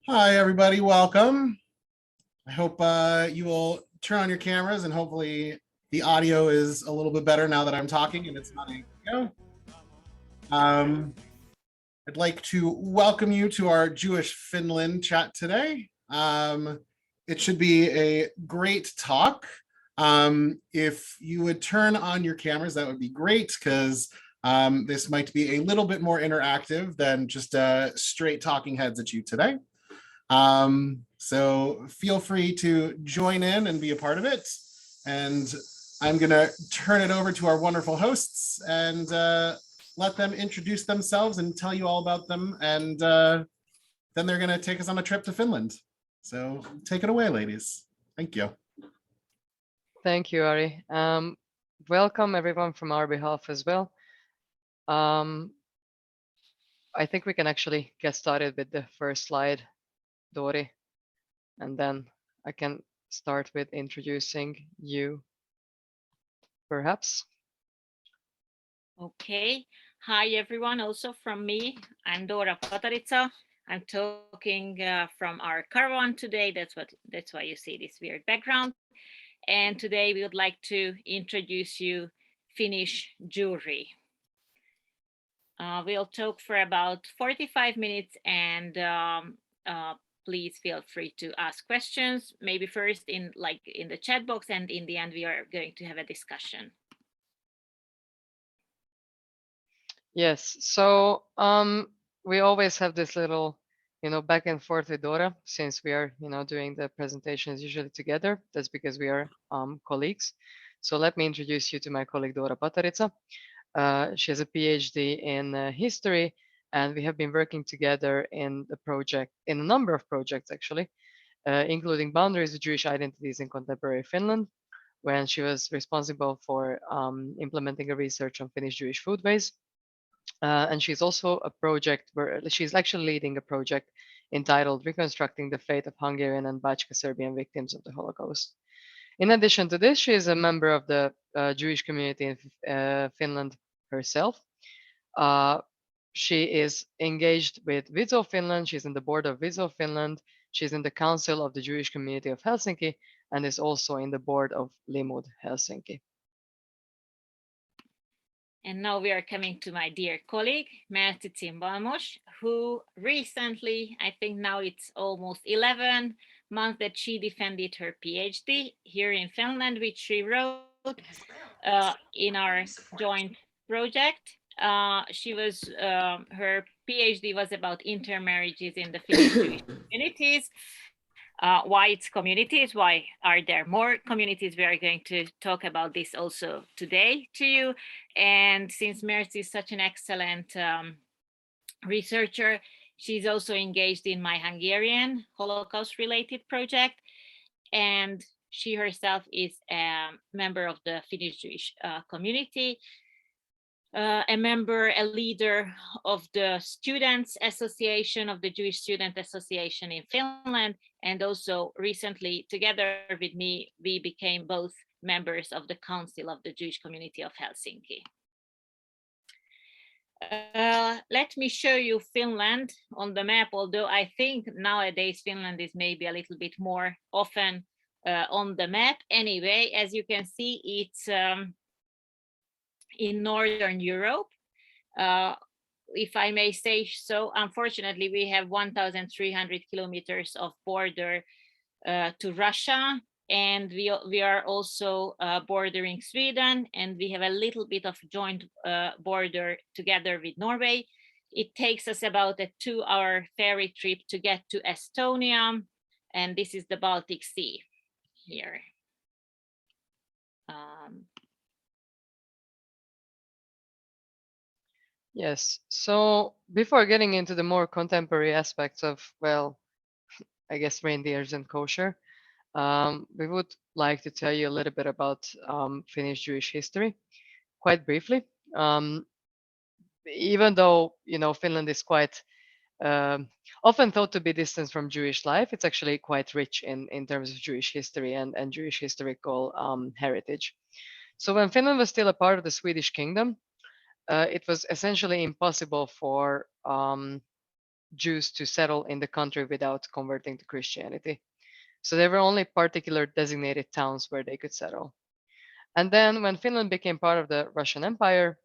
Hi, everybody. Welcome. I hope you will turn on your cameras and hopefully the audio is a little bit better now that I'm talking and it's not a video. I'd like to welcome you to our Jewish Finland chat today. It should be a great talk. If you would turn on your cameras, that would be great because this might be a little bit more interactive than just straight talking heads at you today. So feel free to join in and be a part of it. And I'm going to turn it over to our wonderful hosts and let them introduce themselves and tell you all about them. And then they're going to take us on a trip to Finland. So take it away, ladies. Thank you. Thank you, Ari. Welcome everyone from our behalf as well. I think we can actually get started with the first slide, Dori, and then I can start with introducing you, perhaps. Okay. Hi, everyone. Also from me, I'm Dora Pataritsa. I'm talking from our caravan today. That's why you see this weird background. And today we would like to introduce you Finnish Jewry. We'll talk for about 45 minutes and please feel free to ask questions. Maybe first in the chat box, and in the end we are going to have a discussion. Yes. So we always have this little, back and forth with Dora since we are, doing the presentations usually together. That's because we are colleagues. So let me introduce you to my colleague Dora Pataritsa. She has a PhD in history, and we have been working together in a number of projects actually, including boundaries of Jewish identities in contemporary Finland, when she was responsible for implementing a research on Finnish Jewish foodways. And she's also she's actually leading a project entitled Reconstructing the Fate of Hungarian and Bachka Serbian Victims of the Holocaust. In addition to this, she is a member of the Jewish community in Finland herself. She is engaged with Viso Finland. She's in the board of Viso Finland. She's in the council of the Jewish community of Helsinki and is also in the board of Limud Helsinki. And now we are coming to my dear colleague, Merti Cimbalmos, who recently, I think now it's almost 11 months that she defended her PhD here in Finland, which she wrote in our joint project. Her PhD was about intermarriages in the Finnish Jewish communities. Why it's communities? Why are there more communities? We are going to talk about this also today to you. And since Mercy is such an excellent researcher, she's also engaged in my Hungarian Holocaust-related project. And she herself is a member of the Finnish Jewish community, a leader of the Students Association, of the Jewish Student Association in Finland, and also recently, together with me, we became both members of the Council of the Jewish Community of Helsinki. Let me show you Finland on the map, although I think nowadays Finland is maybe a little bit more often on the map. Anyway, as you can see, it's in Northern Europe. If I may say so, unfortunately, we have 1,300 kilometers of border to Russia, and we are also bordering Sweden, and we have a little bit of joint border together with Norway. It takes us about a 2-hour ferry trip to get to Estonia, and this is the Baltic Sea here. Yes. So before getting into the more contemporary aspects of, well, I guess reindeers and kosher, we would like to tell you a little bit about Finnish Jewish history, quite briefly. Even though Finland is quite often thought to be distant from Jewish life, it's actually quite rich in terms of Jewish history and Jewish historical heritage. So when Finland was still a part of the Swedish kingdom, it was essentially impossible for Jews to settle in the country without converting to Christianity. So there were only particular designated towns where they could settle. And then when Finland became part of the Russian Empire,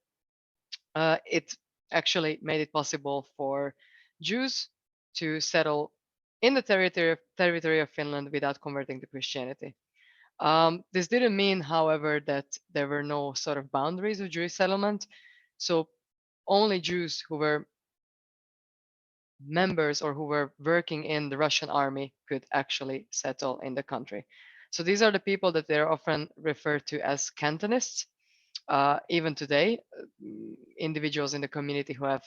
it actually made it possible for Jews to settle in the territory of Finland without converting to Christianity. This didn't mean, however, that there were no sort of boundaries of Jewish settlement. So only Jews who were members or who were working in the Russian army could actually settle in the country. So these are the people that they're often referred to as cantonists. Even today, individuals in the community who have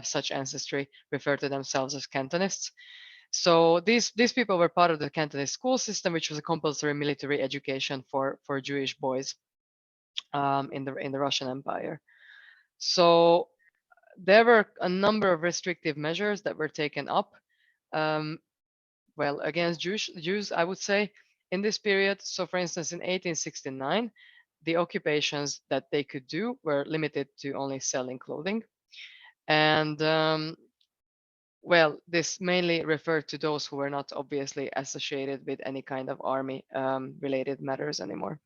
such ancestry refer to themselves as cantonists. So these people were part of the Cantonese school system, which was a compulsory military education for Jewish boys in the Russian Empire. So there were a number of restrictive measures that were taken up, well, against Jews, I would say, in this period. So, for instance, in 1869, the occupations that they could do were limited to only selling clothing, and well, this mainly referred to those who were not obviously associated with any kind of army related matters anymore.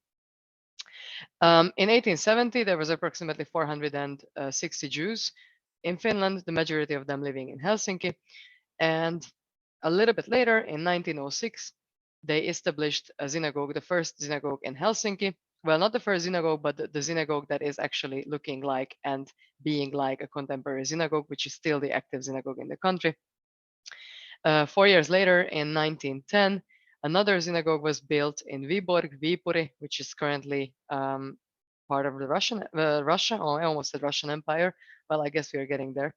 In 1870, there was approximately 460 Jews in Finland, the majority of them living in Helsinki. And a little bit later, in 1906, they established a synagogue, the first synagogue in Helsinki. Well, not the first synagogue, but the synagogue that is actually looking like and being like a contemporary synagogue, which is still the active synagogue in the country. 4 years later, in 1910, another synagogue was built in Viborg, Viipuri, which is currently part of the Russia, or I almost said Russian Empire. Well, I guess we are getting there.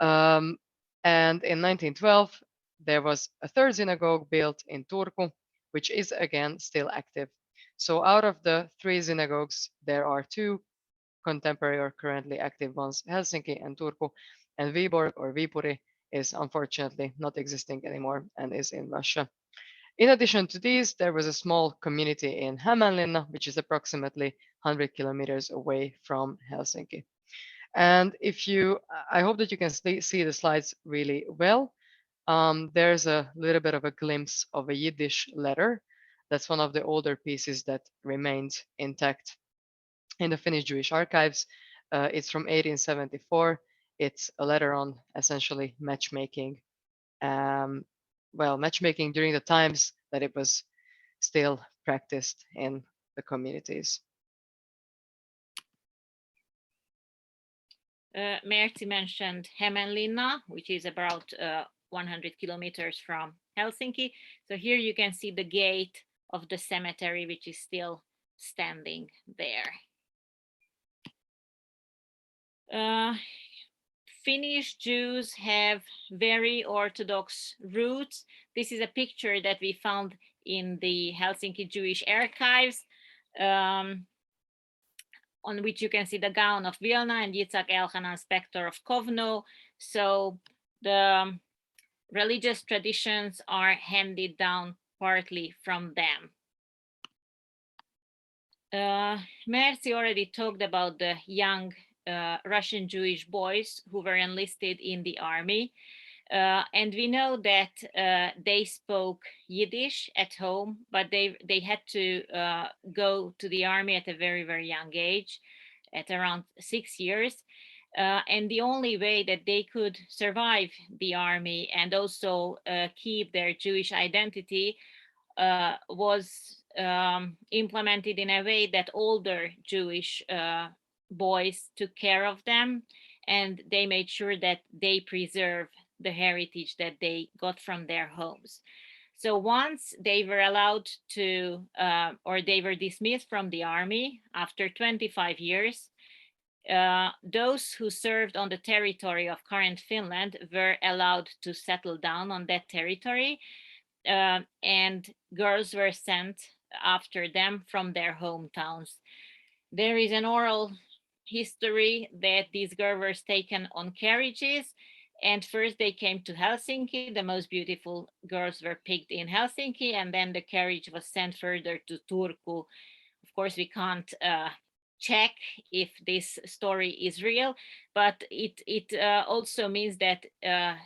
And in 1912, there was a third synagogue built in Turku, which is again still active. So out of the 3 synagogues, there are 2 contemporary or currently active ones, Helsinki and Turku, and Viborg or Viipuri is unfortunately not existing anymore and is in Russia. In addition to these, there was a small community in Hämeenlinna, which is approximately 100 kilometers away from Helsinki. And I hope that you can see the slides really well. There's a little bit of a glimpse of a Yiddish letter. That's one of the older pieces that remained intact in the Finnish Jewish archives. It's from 1874. It's a letter on essentially matchmaking. Matchmaking during the times that it was still practiced in the communities. Merti mentioned Hämeenlinna, which is about 100 kilometers from Helsinki. So here you can see the gate of the cemetery, which is still standing there. Finnish Jews have very Orthodox roots. This is a picture that we found in the Helsinki Jewish archives, on which you can see the gown of Vilna and Yitzhak Elhanan, Spector of Kovno. So the religious traditions are handed down partly from them. Merzi already talked about the young Russian Jewish boys who were enlisted in the army. And we know that they spoke Yiddish at home, but they had to go to the army at a very, very young age, at around 6 years. And the only way that they could survive the army and also keep their Jewish identity was implemented in a way that older Jewish boys took care of them, and they made sure that they preserve the heritage that they got from their homes. So once they were allowed to, or they were dismissed from the army after 25 years, those who served on the territory of current Finland were allowed to settle down on that territory, and girls were sent after them from their hometowns. There is an oral history that these girls were taken on carriages, and first they came to Helsinki. The most beautiful girls were picked in Helsinki, and then the carriage was sent further to Turku. Of course, we can't check if this story is real, but it also means that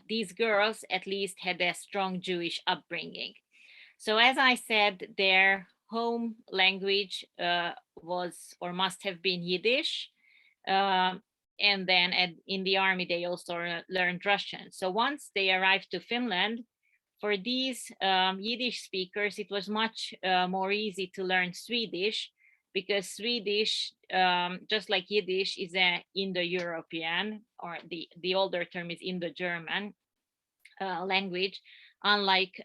these girls at least had a strong Jewish upbringing. So as I said, their home language was or must have been Yiddish. Um, and then in the army, they also learned Russian. So once they arrived to Finland, for these Yiddish speakers, it was much more easy to learn Swedish, because Swedish, just like Yiddish, is a Indo-European, or the older term is Indo-German language, unlike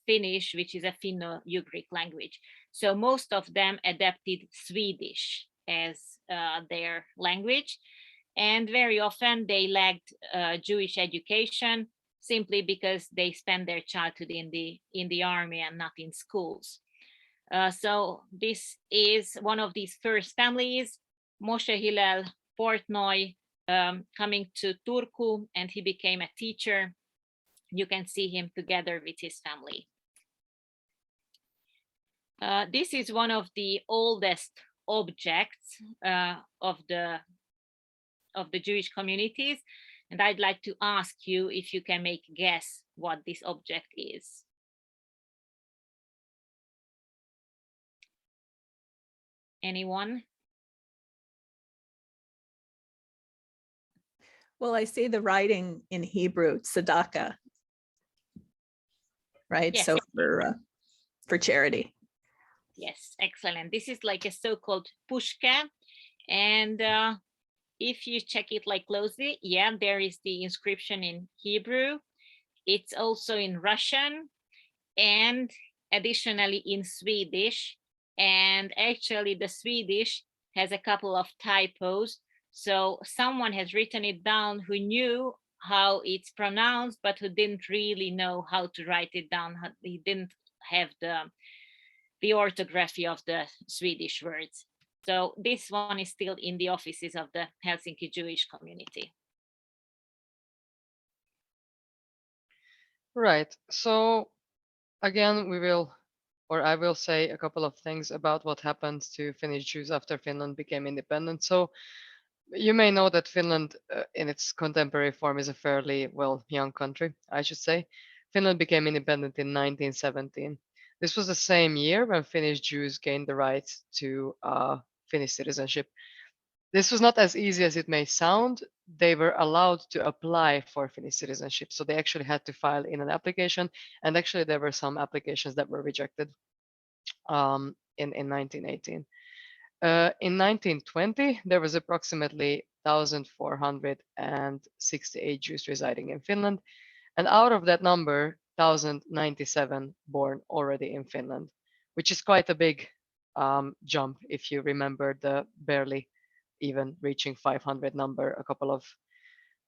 Finnish, which is a Finno-Ugric language. So most of them adapted Swedish as their language, and very often they lacked Jewish education simply because they spent their childhood in the army and not in schools. So this is one of these first families, Moshe Hillel Portnoy, coming to Turku, and he became a teacher. You can see him together with his family. This is one of the oldest objects of the Jewish communities, and I'd like to ask you if you can make a guess what this object is. Anyone? Well, I see the writing in Hebrew, tzedakah, right? Yes. So for charity. Yes, excellent. This is like a so-called pushka, and if you check it like closely, yeah, there is the inscription in Hebrew. It's also in Russian, and additionally in Swedish. And actually the Swedish has a couple of typos. So someone has written it down who knew how it's pronounced, but who didn't really know how to write it down. He didn't have the orthography of the Swedish words. So this one is still in the offices of the Helsinki Jewish community. Right. So again, I will say a couple of things about what happened to Finnish Jews after Finland became independent. So you may know that Finland, in its contemporary form, is a fairly, well, young country, I should say. Finland became independent in 1917. This was the same year when Finnish Jews gained the right to Finnish citizenship. This was not as easy as it may sound. They were allowed to apply for Finnish citizenship. So they actually had to file in an application. And actually, there were some applications that were rejected in 1918. In 1920, there was approximately 1,468 Jews residing in Finland. And out of that number, 1,097 born already in Finland, which is quite a big jump if you remember the barely even reaching 500 number a couple of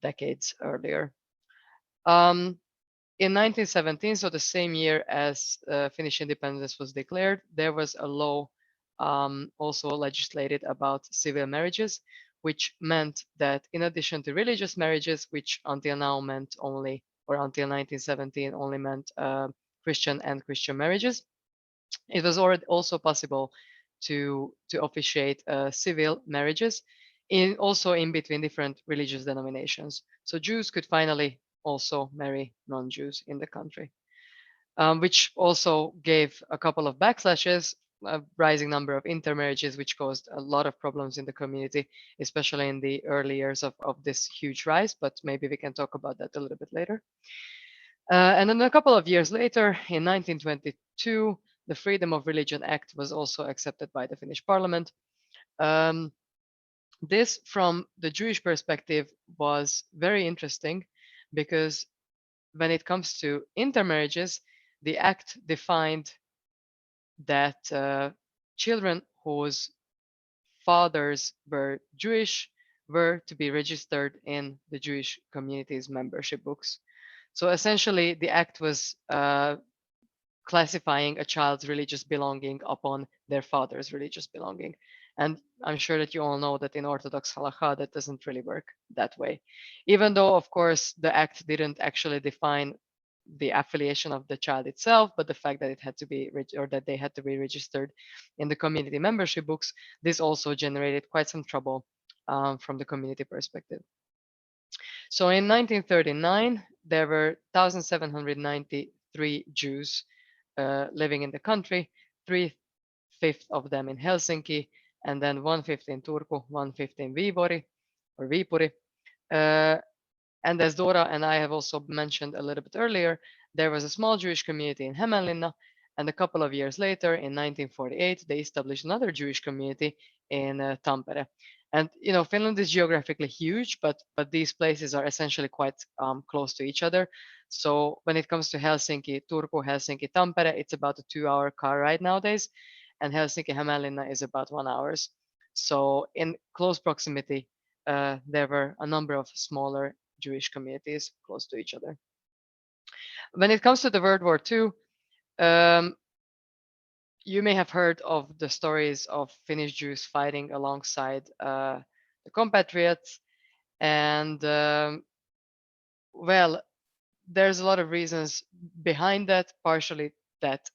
decades earlier. In 1917, so the same year as Finnish independence was declared, there was a law also legislated about civil marriages, which meant that in addition to religious marriages, which until now meant only, or until 1917 only meant Christian and Christian marriages, it was already also possible to officiate civil marriages also in between different religious denominations. So Jews could finally also marry non-Jews in the country, which also gave a couple of backslashes, a rising number of intermarriages, which caused a lot of problems in the community, especially in the early years of this huge rise, but maybe we can talk about that a little bit later. And then a couple of years later, in 1922, the Freedom of Religion Act was also accepted by the Finnish parliament. This, from the Jewish perspective, was very interesting because when it comes to intermarriages, the act defined that children whose fathers were Jewish were to be registered in the Jewish community's membership books. So essentially, the act was classifying a child's religious belonging upon their father's religious belonging. And I'm sure that you all know that in Orthodox halakha, that doesn't really work that way. Even though, of course, the act didn't actually define the affiliation of the child itself, but the fact that it had to be or that they had to be registered in the community membership books. This also generated quite some trouble from the community perspective. So in 1939, there were 1,793 Jews living in the country, 3/5 of them in Helsinki, and then 1/5 in Turku, 1/5 in Viipuri. And as Dora and I have also mentioned a little bit earlier, there was a small Jewish community in Hämeenlinna, and a couple of years later, in 1948, they established another Jewish community in Tampere. And Finland is geographically huge, but these places are essentially quite close to each other. So when it comes to Helsinki, Turku, Helsinki, Tampere, it's about a 2-hour car ride nowadays, and Helsinki, Hämeenlinna is about 1 hour. So in close proximity, there were a number of smaller Jewish communities close to each other. When it comes to the World War II, you may have heard of the stories of Finnish Jews fighting alongside the compatriots, and well, there's a lot of reasons behind that. Partially that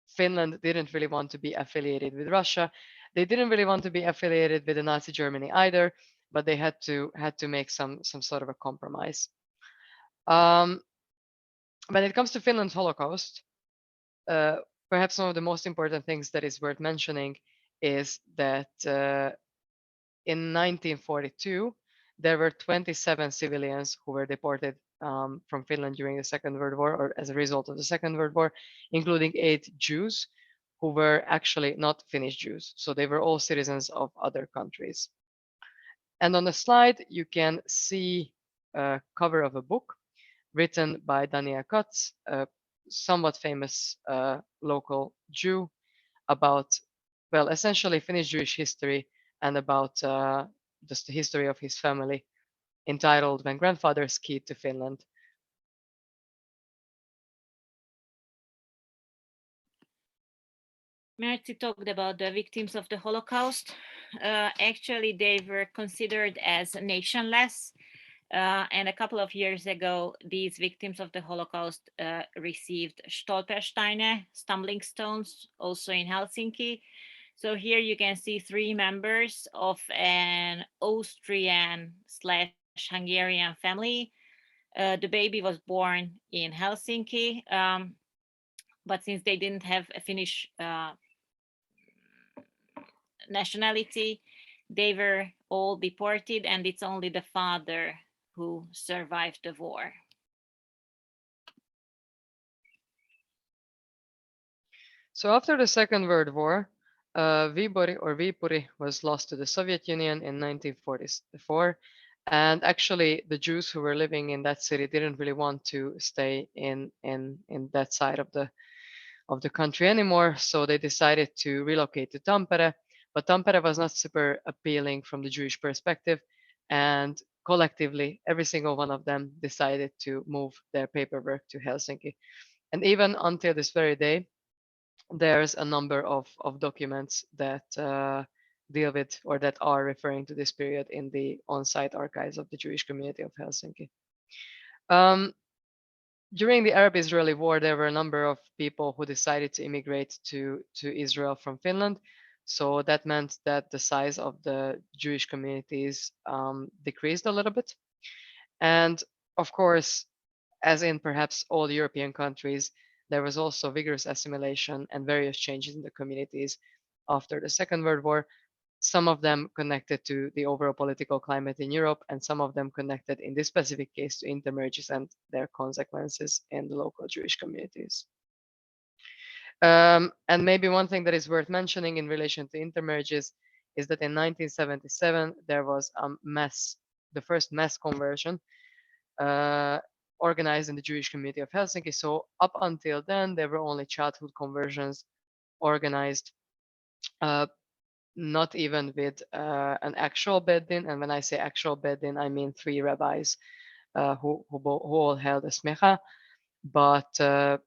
Finland didn't really want to be affiliated with Russia. They didn't really want to be affiliated with the Nazi Germany either, but they had to make some sort of a compromise. When it comes to Finland's Holocaust, perhaps one of the most important things that is worth mentioning is that in 1942, there were 27 civilians who were deported from Finland during the Second World War, or as a result of the Second World War, including 8 Jews who were actually not Finnish Jews. So they were all citizens of other countries. And on the slide, you can see a cover of a book written by Daniel Katz, a somewhat famous local Jew, about, well, essentially Finnish Jewish history and about just the history of his family, entitled When Grandfather Skied to Finland. Mertzi talked about the victims of the Holocaust. Actually, they were considered as nationless. And a couple of years ago, these victims of the Holocaust received Stolpersteine, stumbling stones, also in Helsinki. So here you can see 3 members of an Austrian/Hungarian family. The baby was born in Helsinki, but since they didn't have a Finnish nationality, they were all deported, and it's only the father who survived the war. So after the Second World War, Viipuri was lost to the Soviet Union in 1944. And actually, the Jews who were living in that city didn't really want to stay in that side of the country anymore. So they decided to relocate to Tampere. But Tampere was not super appealing from the Jewish perspective. And collectively, every single one of them decided to move their paperwork to Helsinki. And even until this very day, there's a number of documents that deal with or that are referring to this period in the on-site archives of the Jewish community of Helsinki. During the Arab-Israeli war, there were a number of people who decided to immigrate to Israel from Finland. So that meant that the size of the Jewish communities decreased a little bit. And of course, as in perhaps all European countries, there was also vigorous assimilation and various changes in the communities after the Second World War, some of them connected to the overall political climate in Europe, and some of them connected in this specific case to intermarriages and their consequences in the local Jewish communities. And maybe one thing that is worth mentioning in relation to intermarriages is that in 1977, there was the first mass conversion organized in the Jewish community of Helsinki. So up until then, there were only childhood conversions organized, not even with an actual beddin. And when I say actual beddin, I mean 3 rabbis who all held a smecha, but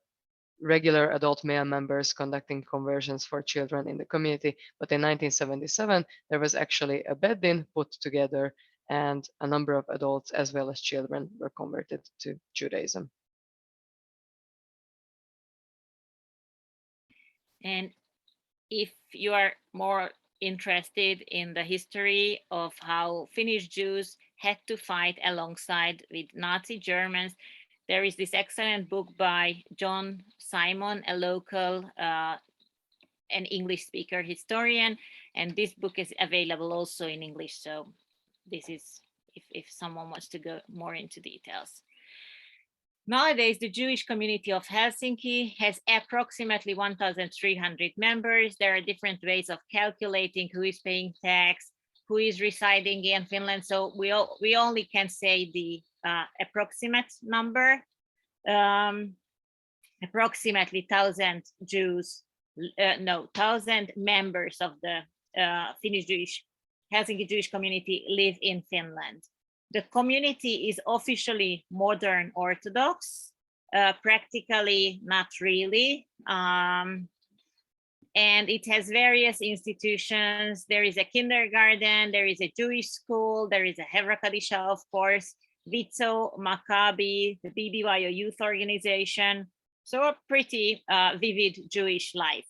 regular adult male members conducting conversions for children in the community. But in 1977, there was actually a beddin put together, and a number of adults as well as children were converted to Judaism. And if you are more interested in the history of how Finnish Jews had to fight alongside with Nazi Germans, there is this excellent book by John Simon, a local an English speaker historian, and this book is available also in English. So this is if someone wants to go more into details. Nowadays, the Jewish community of Helsinki has approximately 1,300 members. There are different ways of calculating who is paying tax, who is residing in Finland. So we only can say the approximate number. Approximately 1,000 Jews, 1,000 members of the Finnish Jewish, Helsinki Jewish community live in Finland. The community is officially modern Orthodox, practically not really. And it has various institutions. There is a kindergarten, there is a Jewish school, there is a Hevra Kadisha, of course, Vitso, Maccabi, the BBYO youth organization. So a pretty vivid Jewish life.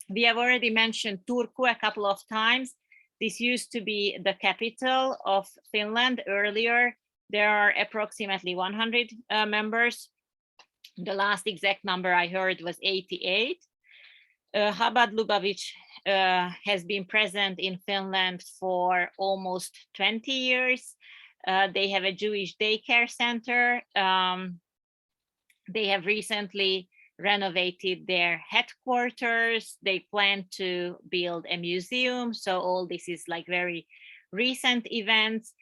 We have already mentioned Turku a couple of times. This used to be the capital of Finland earlier. There are approximately 100 members. The last exact number I heard was 88. Chabad Lubavitch has been present in Finland for almost 20 years. They have a Jewish daycare center. They have recently renovated their headquarters. They plan to build a museum. So all this is like very recent events.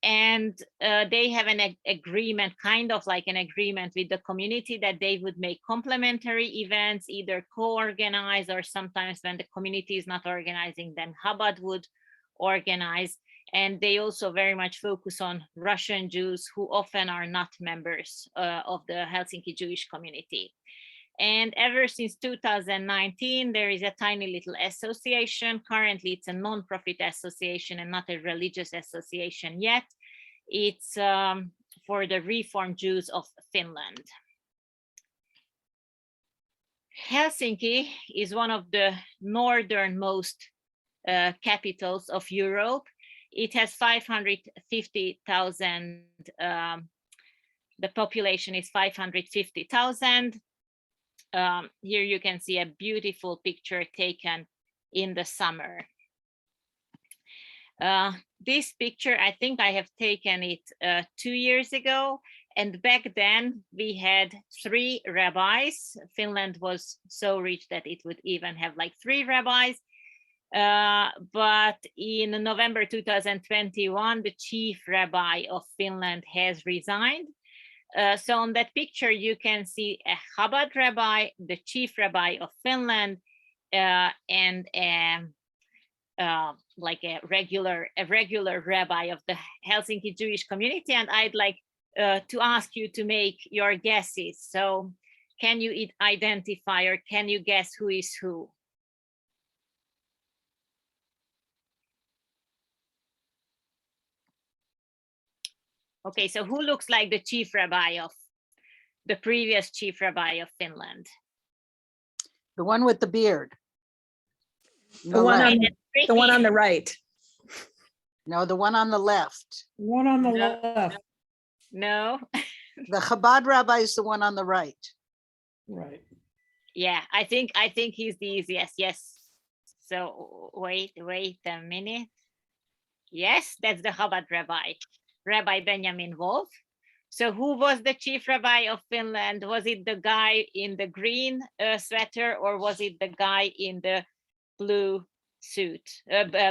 And they have an agreement, kind of like an agreement with the community that they would make complementary events, either co-organize, or sometimes when the community is not organizing, then Chabad would organize. And they also very much focus on Russian Jews who often are not members of the Helsinki Jewish community. And ever since 2019, there is a tiny little association. Currently, it's a non-profit association and not a religious association yet. It's for the Reformed Jews of Finland. Helsinki is one of the northernmost capitals of Europe. It has 550,000. The population is 550,000. Here you can see a beautiful picture taken in the summer. This picture, I think I have taken it 2 years ago. And back then we had 3 rabbis. Finland was so rich that it would even have like 3 rabbis. But in November 2021, the chief rabbi of Finland has resigned. So on that picture, you can see a Chabad rabbi, the chief rabbi of Finland, and like a regular rabbi of the Helsinki Jewish community. And I'd like to ask you to make your guesses. So can you identify, or can you guess who is who? Okay, so who looks like the chief rabbi of the previous chief rabbi of Finland? The one with the beard. The one on, Tricky. the one on the right. No, the one on the left. One on the No. left, No. The Chabad rabbi is the one on the right. right. Yeah, I think he's the easiest. Yes. So wait a minute. Yes, that's the Chabad rabbi, Rabbi Benjamin Wolf. So who was the chief rabbi of Finland? Was it the guy in the green sweater, or was it the guy in the blue suit,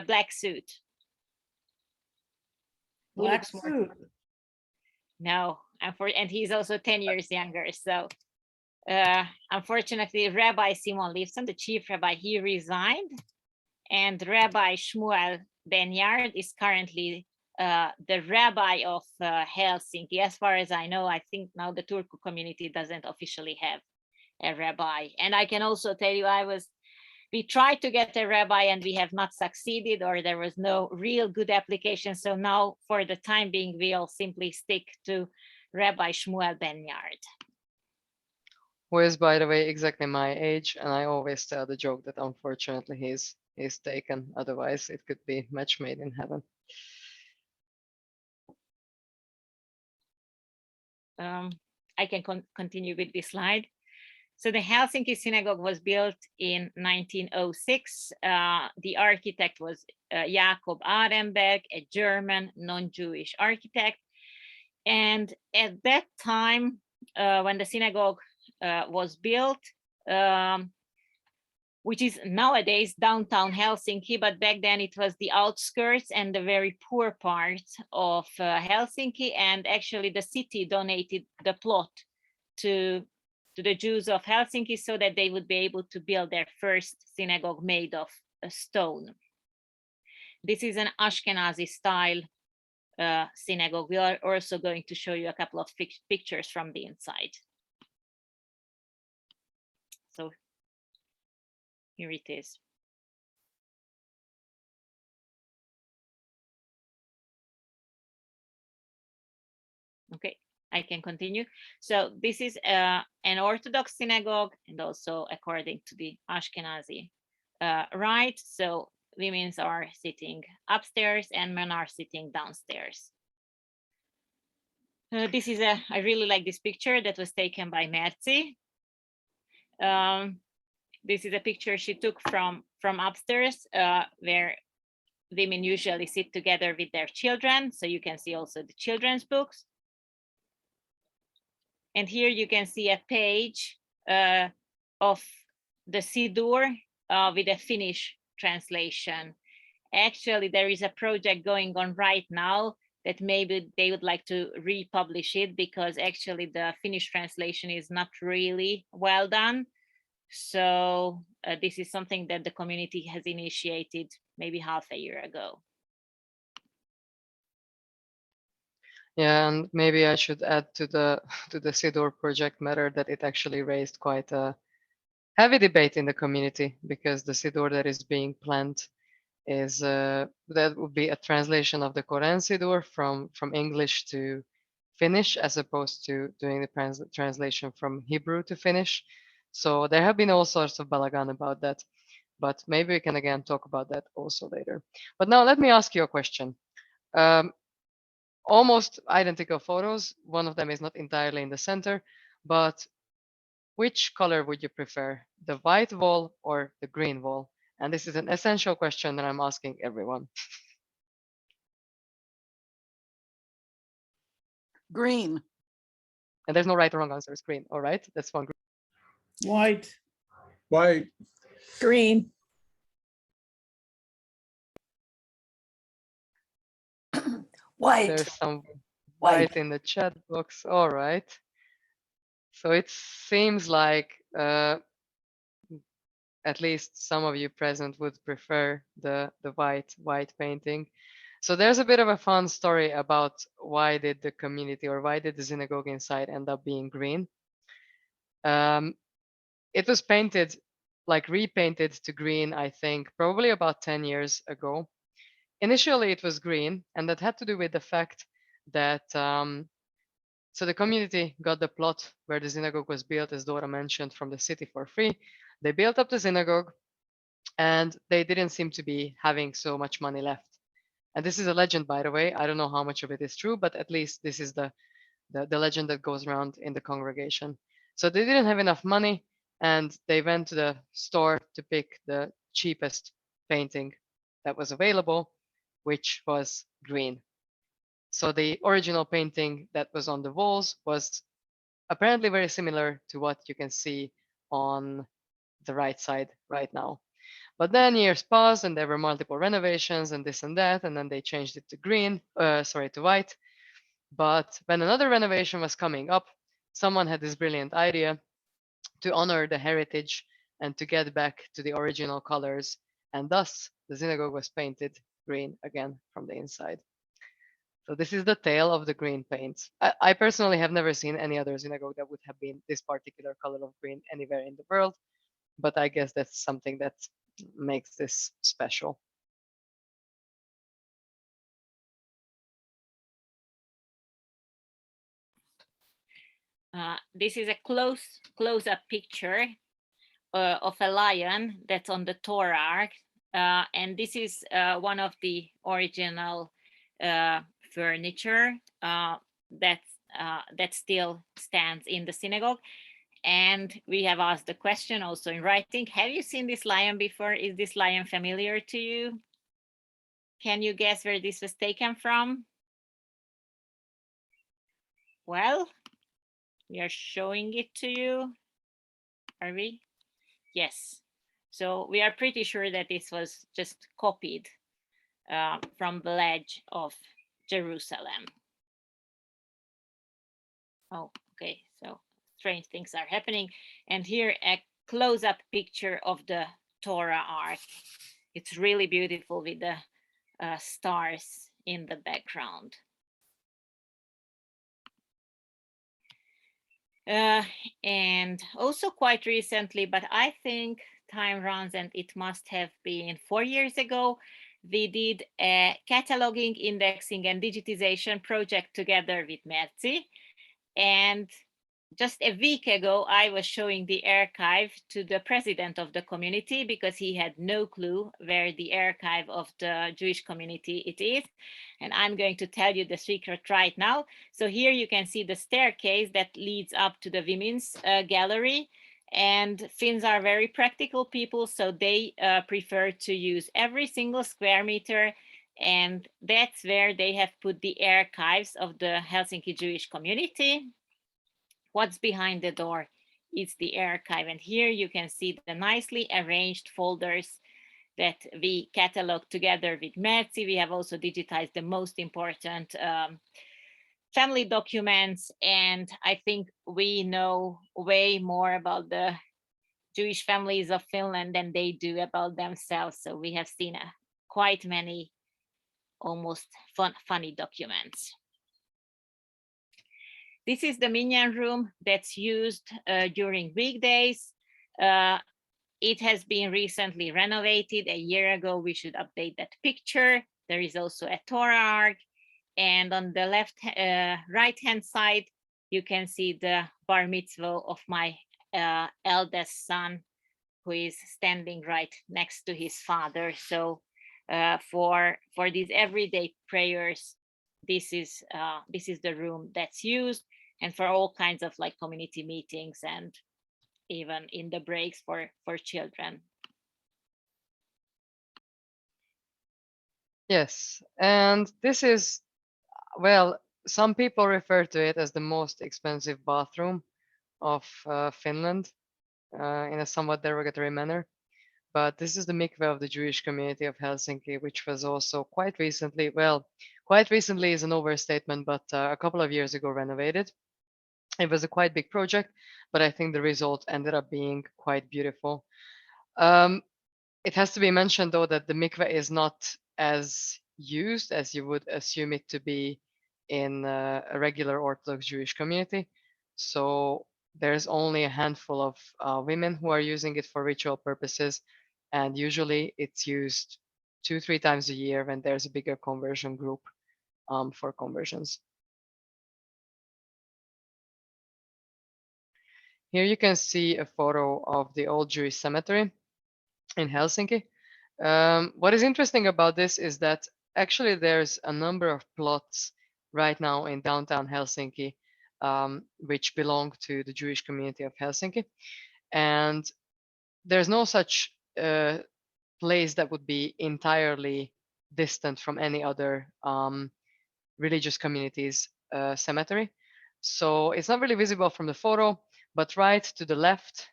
black suit? Who Black looks more- suit. No, and he's also 10 years younger. So unfortunately, Rabbi Simon Lifson, the chief rabbi, he resigned. And Rabbi Shmuel Ben-Yard is currently the rabbi of Helsinki. As far as I know, I think now the Turku community doesn't officially have a rabbi. And I can also tell you, we tried to get a rabbi and we have not succeeded, or there was no real good application. So now for the time being, we'll simply stick to Rabbi Shmuel Ben-Yard. who is, by the way, exactly my age, and I always tell the joke that unfortunately he's taken. Otherwise, it could be match made in heaven. I can continue with this slide. So the Helsinki synagogue was built in 1906. The architect was Jakob Arenberg, a German non-Jewish architect. And at that time, when the synagogue was built, which is nowadays downtown Helsinki, but back then it was the outskirts and the very poor part of Helsinki. And actually the city donated the plot to the Jews of Helsinki so that they would be able to build their first synagogue made of stone. This is an Ashkenazi style synagogue. We are also going to show you a couple of pictures from the inside. So here it is. Okay, I can continue. So this is an Orthodox synagogue, and also according to the Ashkenazi rite. So women are sitting upstairs and men are sitting downstairs. This is I really like this picture that was taken by Merzi. This is a picture she took from upstairs where women usually sit together with their children. So you can see also the children's books. And here you can see a page of the Siddur with a Finnish translation. Actually, there is a project going on right now that maybe they would like to republish it, because actually the Finnish translation is not really well done. So this is something that the community has initiated maybe half a year ago. Yeah, and maybe I should add to the Sidor project matter that it actually raised quite a heavy debate in the community, because the Sidor that is being planned is that would be a translation of the Quran Siddur from English to Finnish, as opposed to doing the translation from Hebrew to Finnish. So there have been all sorts of balagan about that, but maybe we can again talk about that also later. But now let me ask you a question. Almost identical photos. One of them is not entirely in the center, but which color would you prefer, the white wall or the green wall? And this is an essential question that I'm asking everyone. Green. And there's no right or wrong answer. It's green. All right, that's one. White. White. Green. White. There's some white in the chat box. All right. So it seems like at least some of you present would prefer the white painting. So there's a bit of a fun story about why did the community, or why did the synagogue inside end up being green. It was painted, like repainted to green, I think, probably about 10 years ago. Initially, it was green, and that had to do with the fact that so the community got the plot where the synagogue was built, as Dora mentioned, from the city for free. They built up the synagogue, and they didn't seem to be having so much money left. And this is a legend, by the way. I don't know how much of it is true, but at least this is the legend that goes around in the congregation. So they didn't have enough money, and they went to the store to pick the cheapest painting that was available, which was green. So the original painting that was on the walls was apparently very similar to what you can see on the right side right now. But then years passed, and there were multiple renovations and this and that, and then they changed it to to white. But when another renovation was coming up, someone had this brilliant idea to honor the heritage and to get back to the original colors, and thus the synagogue was painted green again from the inside. So this is the tale of the green paint. I personally have never seen any other synagogue that would have been this particular color of green anywhere in the world, but I guess that's something that makes this special. This is a close-up picture of a lion that's on the Torah Ark. And this is one of the original furniture that still stands in the synagogue. And we have asked the question also in writing, have you seen this lion before? Is this lion familiar to you? Can you guess where this was taken from? Well, we are showing it to you. Are we? Yes. So we are pretty sure that this was just copied from the ledge of Jerusalem. Oh, okay. So strange things are happening. And here a close-up picture of the Torah Ark. It's really beautiful with the stars in the background. And also quite recently, but I think time runs and it must have been 4 years ago, we did a cataloging, indexing, and digitization project together with Merci. And just a week ago, I was showing the archive to the president of the community because he had no clue where the archive of the Jewish community it is. And I'm going to tell you the secret right now. So here you can see the staircase that leads up to the women's gallery. And Finns are very practical people, so they prefer to use every single square meter. And that's where they have put the archives of the Helsinki Jewish community. What's behind the door is the archive. And here you can see the nicely arranged folders that we catalog together with Merci. We have also digitized the most important family documents. And I think we know way more about the Jewish families of Finland than they do about themselves. So we have seen quite many almost funny documents. This is the minyan room that's used during weekdays. It has been recently renovated. A year ago, we should update that picture. There is also a Torah Ark. And on the right-hand side, you can see the bar mitzvah of my eldest son, who is standing right next to his father. So for these everyday prayers, this is the room that's used, and for all kinds of like community meetings and even in the breaks for children. Yes, and this is, well, some people refer to it as the most expensive bathroom of Finland in a somewhat derogatory manner. But this is the mikveh of the Jewish community of Helsinki, which was also quite recently, well, quite recently is an overstatement, but a couple of years ago renovated. It was a quite big project, but I think the result ended up being quite beautiful. It has to be mentioned, though, that the mikveh is not as used as you would assume it to be in a regular Orthodox Jewish community. So there's only a handful of women who are using it for ritual purposes. And usually it's used 2-3 times a year when there's a bigger conversion group for conversions. Here you can see a photo of the old Jewish cemetery in Helsinki. What is interesting about this is that actually there's a number of plots right now in downtown Helsinki which belong to the Jewish community of Helsinki. And there's no such place that would be entirely distant from any other religious community's cemetery. So it's not really visible from the photo, but right to the left,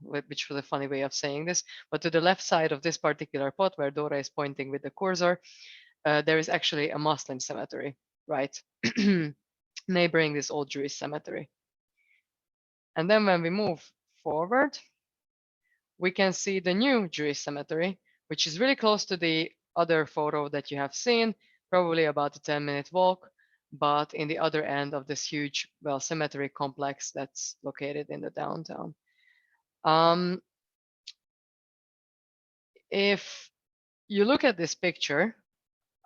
which was a funny way of saying this, but to the left side of this particular plot where Dora is pointing with the cursor, there is actually a Muslim cemetery, right, neighboring this old Jewish cemetery. And then when we move forward, we can see the new Jewish cemetery, which is really close to the other photo that you have seen, probably about a 10-minute walk, but in the other end of this huge, well, cemetery complex that's located in the downtown. If you look at this picture,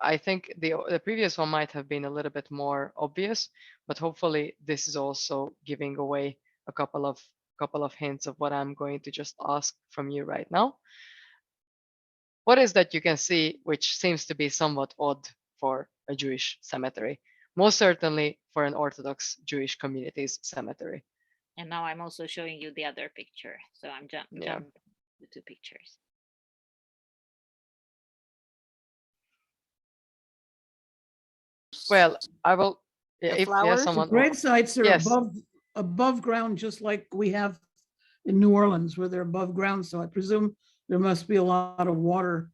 I think the previous one might have been a little bit more obvious, but hopefully this is also giving away a couple of hints of what I'm going to just ask from you right now. What is that you can see which seems to be somewhat odd for a Jewish cemetery? Most certainly for an Orthodox Jewish community's cemetery. And now I'm also showing you the other picture. So I'm Yeah. jumping the two pictures. Well, I will. The If flowers? The someone. Grave sites are Yes. above ground, just like we have in New Orleans where they're above ground. So I presume there must be a lot of water,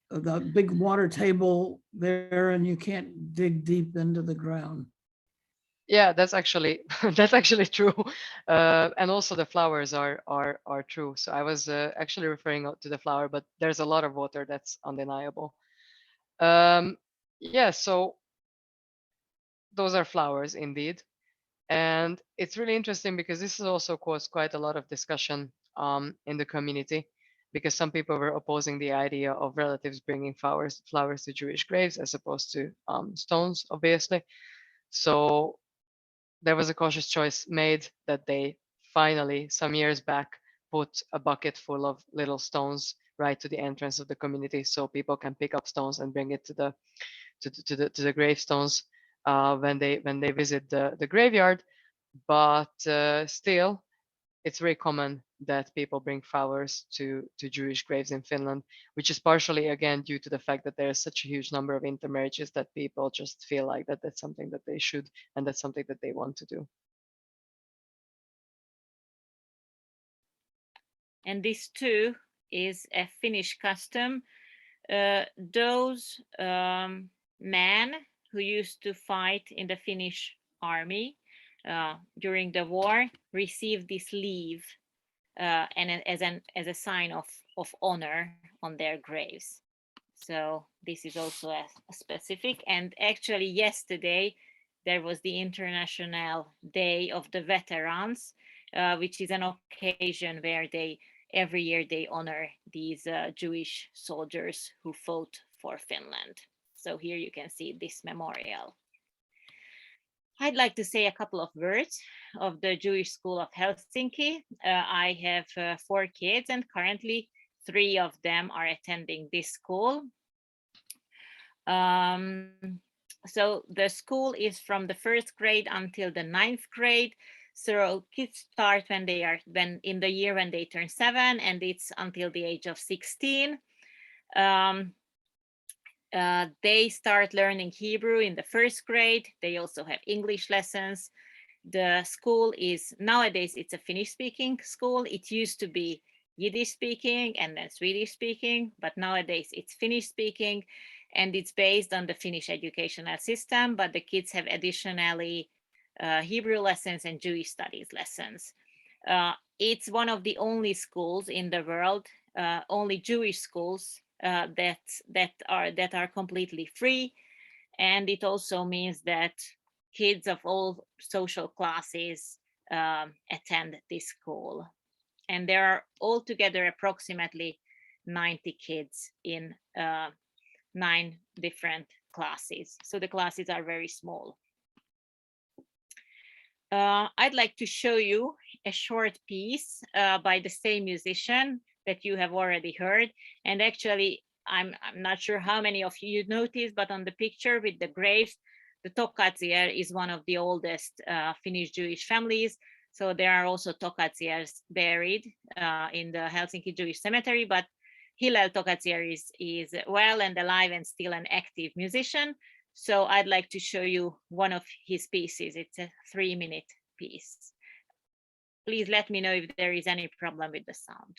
the big water table there, and you can't dig deep into the ground. Yeah, that's actually that's actually true, and also the flowers are true. So I was actually referring to the flower, but there's a lot of water, that's undeniable. Yeah, so those are flowers indeed, and it's really interesting because this has also caused quite a lot of discussion in the community, because some people were opposing the idea of relatives bringing flowers to Jewish graves as opposed to stones, obviously. So there was a cautious choice made that they finally, some years back, put a bucket full of little stones right to the entrance of the community, so people can pick up stones and bring it to the gravestones when they visit the graveyard. But still, it's very common that people bring flowers to Jewish graves in Finland, which is partially again due to the fact that there's such a huge number of intermarriages that people just feel like that's something that they should, and that's something that they want to do. And this too is a Finnish custom. Those men who used to fight in the Finnish army during the war received this leaf and as a sign of honor on their graves. So this is also a specific. And actually yesterday there was the International Day of the Veterans, which is an occasion where every year they honor these Jewish soldiers who fought for Finland. So here you can see this memorial. I'd like to say a couple of words of the Jewish School of Helsinki. I have 4 kids, and currently 3 of them are attending this school. So the school is from the 1st grade until the 9th grade. So kids start when in the year when they turn 7, and it's until the age of 16. They start learning Hebrew in the 1st grade. They also have English lessons. The school is nowadays it's a Finnish speaking school. It used to be Yiddish speaking and then Swedish speaking, but nowadays it's Finnish speaking, and it's based on the Finnish educational system, but the kids have additionally Hebrew lessons and Jewish studies lessons. It's one of the only schools in the world, only Jewish schools that are completely free, and it also means that kids of all social classes attend this school. And there are altogether approximately 90 kids in 9 different classes. So the classes are very small. I'd like to show you a short piece by the same musician that you have already heard. And actually, I'm not sure how many of you noticed, but on the picture with the graves, the Tokatsier is one of the oldest Finnish Jewish families. So there are also Tokatsiers buried in the Helsinki Jewish Cemetery, but Hillel Tokatsier is well and alive and still an active musician. So I'd like to show you one of his pieces. It's a 3-minute piece. Please let me know if there is any problem with the sound.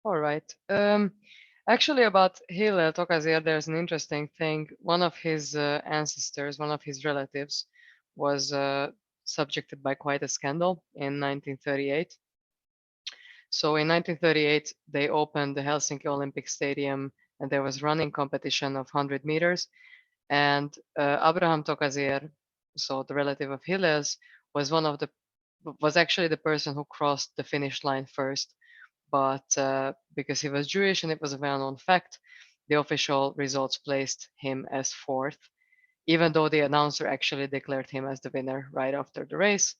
All right. Actually, about Hillel Tokazer, there's an interesting thing. One of his ancestors, one of his relatives, was subjected by quite a scandal in 1938. So in 1938, they opened the Helsinki Olympic Stadium, and there was running competition of 100 meters. And Abraham Tokazer, so the relative of Hillel's, was actually the person who crossed the finish line first. But because he was Jewish and it was a well-known fact, the official results placed him as fourth, even though the announcer actually declared him as the winner right after the race.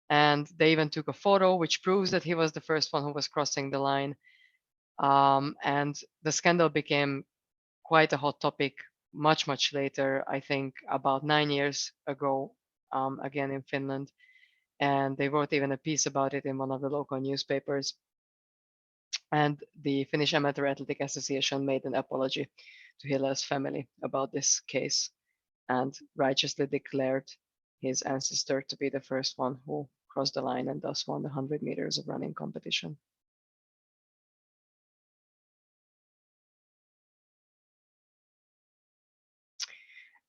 And they even took a photo which proves that he was the first one who was crossing the line. And the scandal became quite a hot topic much later, I think about 9 years ago, again in Finland. And they wrote even a piece about it in one of the local newspapers. And the Finnish Amateur Athletic Association made an apology to Hillel's family about this case and righteously declared his ancestor to be the first one who crossed the line and thus won the 100 meters of running competition.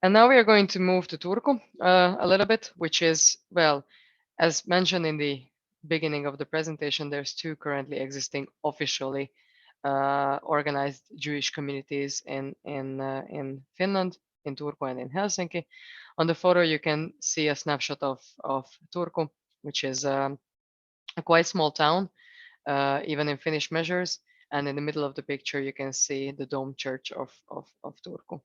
And now we are going to move to Turku a little bit, which is, well, as mentioned in the beginning of the presentation, there's two currently existing officially organized Jewish communities in Finland, in Turku and in Helsinki. On the photo, you can see a snapshot of Turku, which is a quite small town, even in Finnish measures. And in the middle of the picture, you can see the Dome Church of Turku.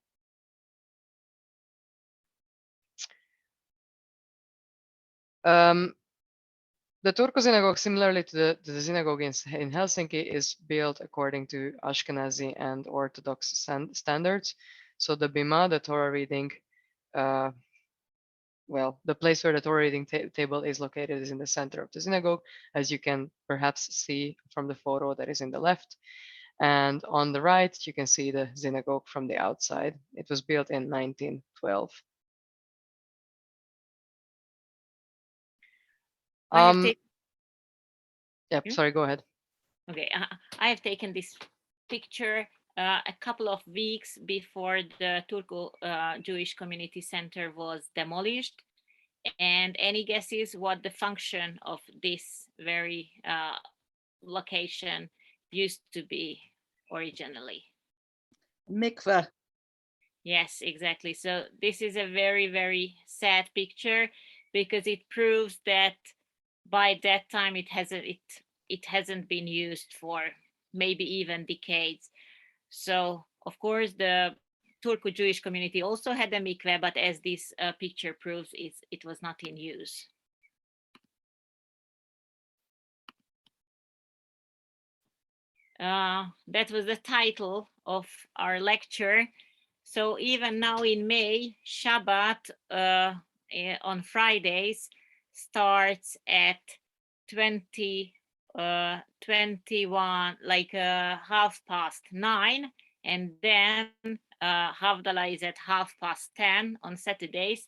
The Turku synagogue, similarly to the synagogue in Helsinki, is built according to Ashkenazi and Orthodox standards. So the Bima, the Torah reading, well, the place where the Torah reading table is located is in the center of the synagogue, as you can perhaps see from the photo that is in the left. And on the right, you can see the synagogue from the outside. It was built in 1912. Yep, sorry, go ahead. Okay, I have taken this picture a couple of weeks before the Turku Jewish Community Center was demolished. And any guesses what the function of this very location used to be originally? Mikveh. Yes, exactly. So this is a very sad picture because it proves that by that time it hasn't been used for maybe even decades. So of course the Turku Jewish community also had a mikveh, but as this picture proves, it was not in use. That was the title of our lecture. So even now in May, Shabbat on Fridays starts at 21, like 9:30, and then Havdalah is at 10:30 on Saturdays.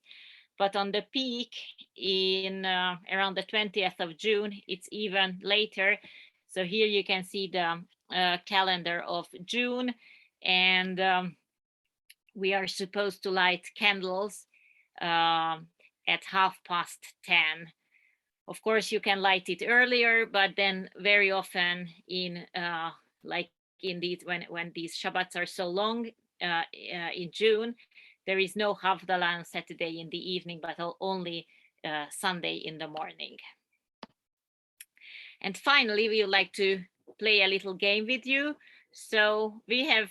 But on the peak in around the 20th of June, it's even later. So here you can see the calendar of June, and we are supposed to light candles at 10:30. Of course, you can light it earlier, but then very often in like in these when these Shabbats are so long in June, there is no Havdalah on Saturday in the evening, but only Sunday in the morning. And finally, we would like to play a little game with you. So we have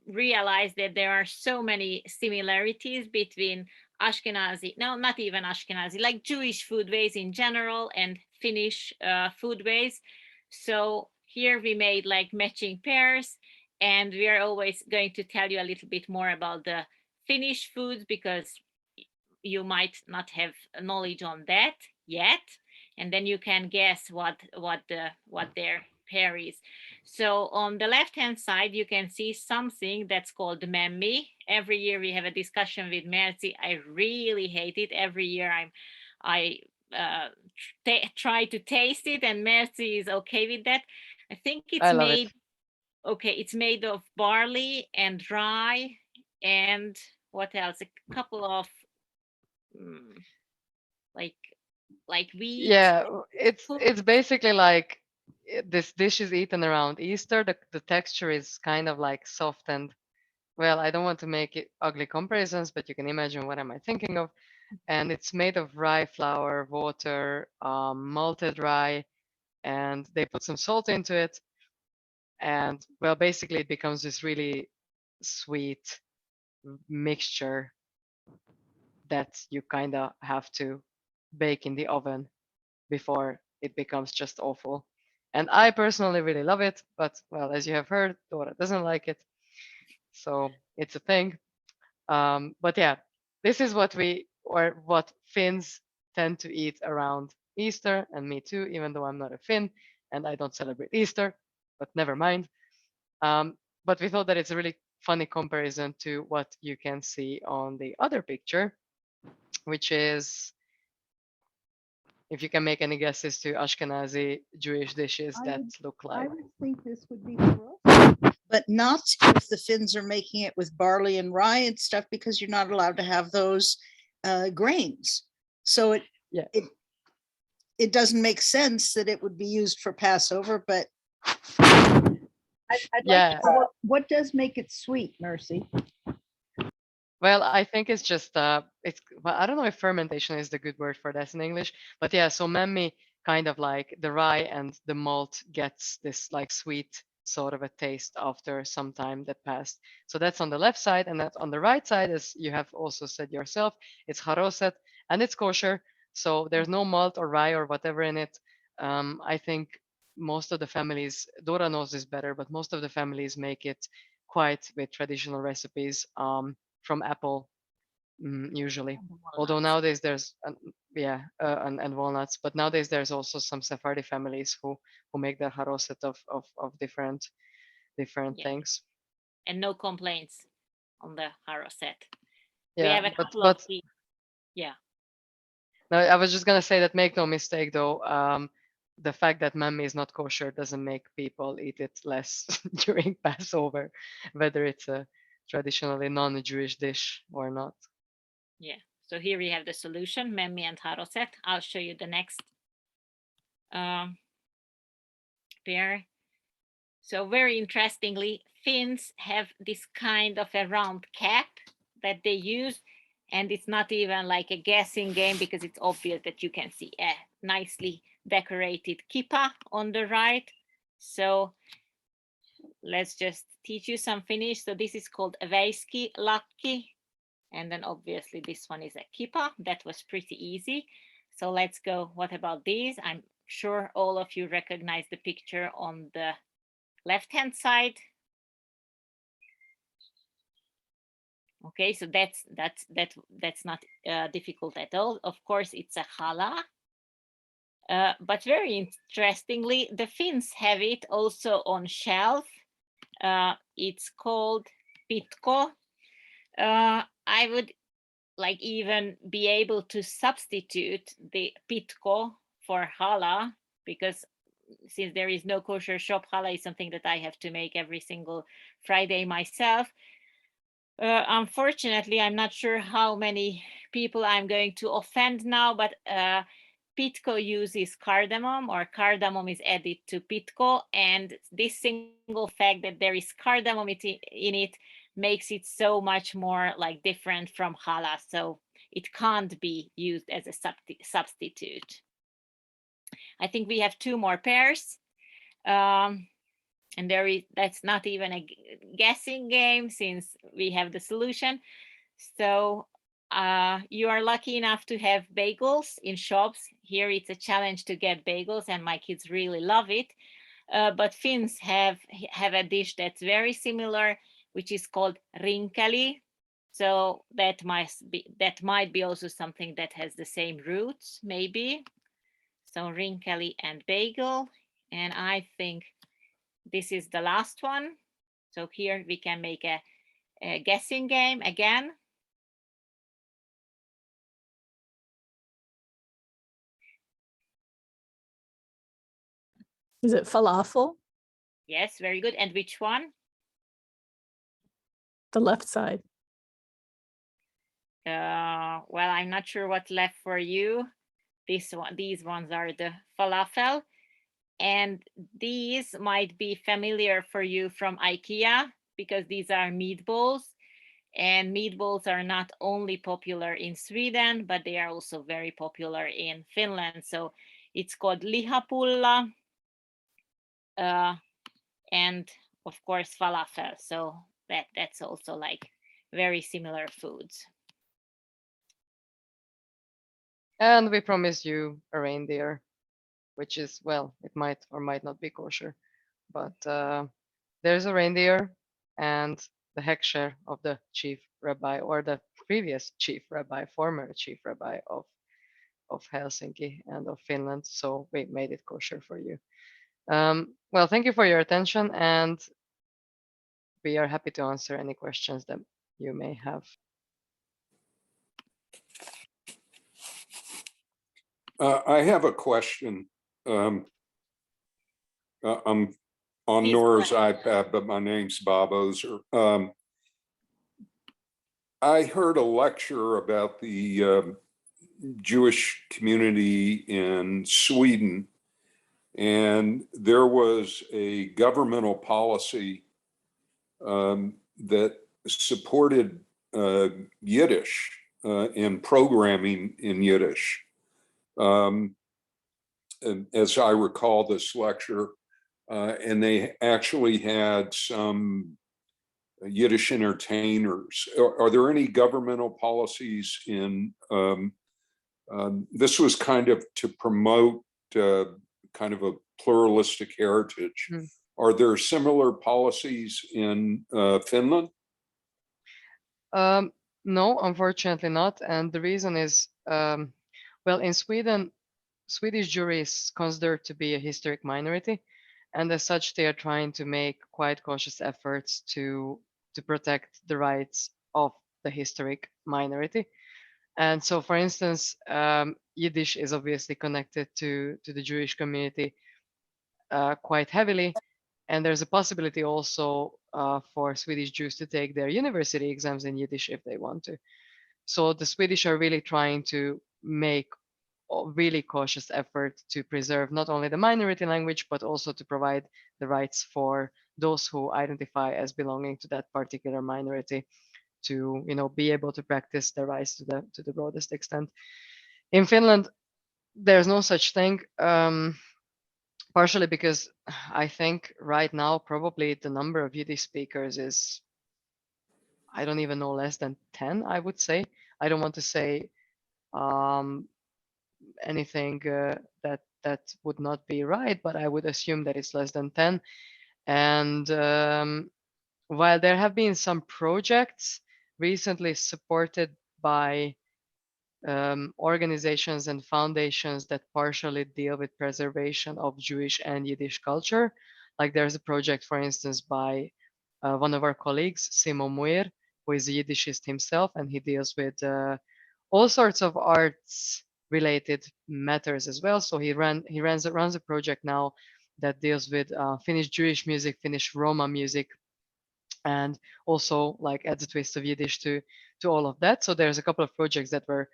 realized that there are so many similarities between Ashkenazi, no, not even Ashkenazi, like Jewish foodways in general and Finnish foodways. So here we made like matching pairs, and we are always going to tell you a little bit more about the Finnish foods because you might not have knowledge on that yet, and then you can guess what their pair is. So on the left hand side you can see something that's called memmi. Every year we have a discussion with Merci. I really hate it. Every year I try to taste it, and Merci is okay with that. I think it's I love made it. okay, it's made of barley and rye and what else, a couple of like wheat. Yeah, it's basically like this dish is eaten around Easter. The texture is kind of like soft and, well, I don't want to make it ugly comparisons, but you can imagine what am I thinking of. And it's made of rye flour, water, malted rye, and they put some salt into it. And well, basically it becomes this really sweet mixture that you kind of have to bake in the oven before it becomes just awful. And I personally really love it, but well, as you have heard, Dora doesn't like it. So it's a thing. But yeah, this is what Finns tend to eat around Easter, and me too, even though I'm not a Finn and I don't celebrate Easter, but never mind. But we thought that it's a really funny comparison to what you can see on the other picture, which is, if you can make any guesses to Ashkenazi Jewish dishes I that would- look I like. would think this would be for us, but not if the Finns are making it with barley and rye and stuff, because you're not allowed to have those grains. So Yeah. it doesn't make sense that it would be used for Passover, but I'd Yeah. like to know what does make it sweet, Mercy? Well, I think it's just it's, well, I don't know if fermentation is the good word for that in English, but yeah, so memmi, kind of like the rye and the malt gets this like sweet sort of a taste after some time that passed. So that's on the left side, and that's on the right side, as you have also said yourself, it's haroset and it's kosher. So there's no malt or rye or whatever in it. I think most of the families, Dora knows this better, but most of the families make it quite with traditional recipes. From apple, usually. Although nowadays there's and walnuts, but nowadays there's also some Sephardi families who make the haroset of different Yeah. things. And no complaints on the haroset. We Yeah, have a but couple of yeah. no, I was just gonna say that, make no mistake though, the fact that memmi is not kosher doesn't make people eat it less during Passover, whether it's a traditionally non-Jewish dish or not. Yeah, so here we have the solution, memmi and haroset. I'll show you the next pair. So very interestingly, Finns have this kind of a round cap that they use, and it's not even like a guessing game because it's obvious that you can see a nicely decorated kippa on the right. So let's just teach you some Finnish. So this is called veiski lakki. And then obviously this one is a kippa. That was pretty easy. So let's go. What about these? I'm sure all of you recognize the picture on the left-hand side. Okay, so that's not difficult at all. Of course, it's a challah. But very interestingly, the Finns have it also on shelf. It's called pitko. I would like even be able to substitute the pitko for challah, because since there is no kosher shop, challah is something that I have to make every single Friday myself. Unfortunately, I'm not sure how many people I'm going to offend now, but pitko uses cardamom, or cardamom is added to pitko, and this single fact that there is cardamom in it makes it so much more like different from challah, so it can't be used as a substitute. I think we have 2 more pairs. And that's not even a guessing game since we have the solution. So you are lucky enough to have bagels in shops. Here it's a challenge to get bagels, and my kids really love it. But Finns have a dish that's very similar, which is called rinkeli. So that might be also something that has the same roots, maybe. So rinkeli and bagel, and I think this is the last one. So here we can make a guessing game again. Is it falafel? Yes, very good. And which one? The left side. Well, I'm not sure what's left for you. These ones are the falafel. And these might be familiar for you from IKEA because these are meatballs. And meatballs are not only popular in Sweden, but they are also very popular in Finland. So it's called lihapulla. And of course falafel. So that's also like very similar foods. And we promise you a reindeer, which is, well, it might or might not be kosher, but there's a reindeer and the heksher of the chief rabbi, or the previous chief rabbi, former chief rabbi of Helsinki and of Finland. So we made it kosher for you. Well, thank you for your attention, and we are happy to answer any questions that you may have. I have a question. I'm on Please, Nora's go ahead. iPad, but my name's Bob Ozer. I heard a lecture about the Jewish community in Sweden, and there was a governmental policy that supported Yiddish and programming in Yiddish. And as I recall this lecture, and they actually had some Yiddish entertainers. Are there any governmental policies in, this was kind of to promote kind of a pluralistic heritage. Mm. Are there similar policies in Finland? No, unfortunately not. And the reason is, well, in Sweden, Swedish Jewry is considered to be a historic minority, and as such, they are trying to make quite cautious efforts to protect the rights of the historic minority. And so, for instance, Yiddish is obviously connected to the Jewish community quite heavily, and there's a possibility also for Swedish Jews to take their university exams in Yiddish if they want to. So the Swedish are really trying to make a really cautious effort to preserve not only the minority language, but also to provide the rights for those who identify as belonging to that particular minority to, be able to practice their rights to the broadest extent. In Finland, there's no such thing. Partially because I think right now probably the number of Yiddish speakers is, I don't even know, less than 10, I would say. I don't want to say anything that would not be right, but I would assume that it's less than 10. And while there have been some projects recently supported by organizations and foundations that partially deal with preservation of Jewish and Yiddish culture. Like there's a project, for instance, by one of our colleagues, Simon Muir, who is a Yiddishist himself, and he deals with all sorts of arts related matters as well. So he runs a project now that deals with Finnish Jewish music, Finnish Roma music, and also like adds a twist of Yiddish to all of that. So there's a couple of projects that were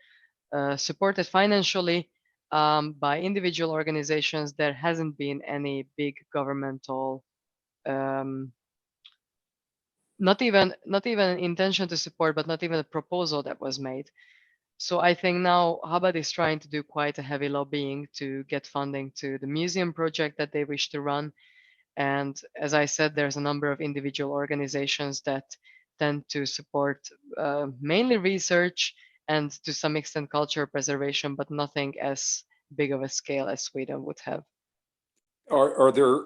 supported financially by individual organizations. There hasn't been any big governmental, not even an intention to support, but not even a proposal that was made. So I think now Chabad is trying to do quite a heavy lobbying to get funding to the museum project that they wish to run. And as I said, there's a number of individual organizations that tend to support mainly research and to some extent cultural preservation, but nothing as big of a scale as Sweden would have. Are there,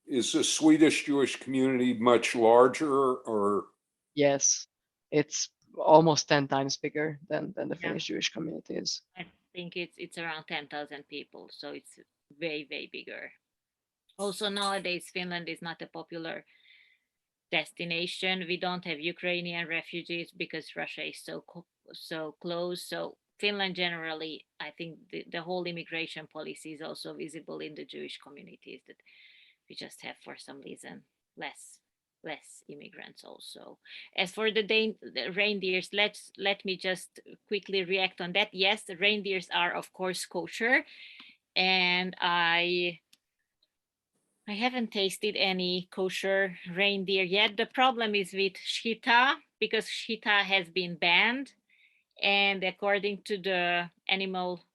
is the Swedish Jewish community much larger, or? Yes, it's almost 10 times bigger than the Yeah. Finnish Jewish community is. I think it's around 10,000 people, so it's way bigger. Also nowadays, Finland is not a popular destination. We don't have Ukrainian refugees because Russia is so close. So Finland generally, I think the whole immigration policy is also visible in the Jewish communities, that we just have for some reason less immigrants also. As for the reindeers, let me just quickly react on that. Yes, the reindeers are of course kosher, and I haven't tasted any kosher reindeer yet. The problem is with shita, because shita has been banned, and according to the animal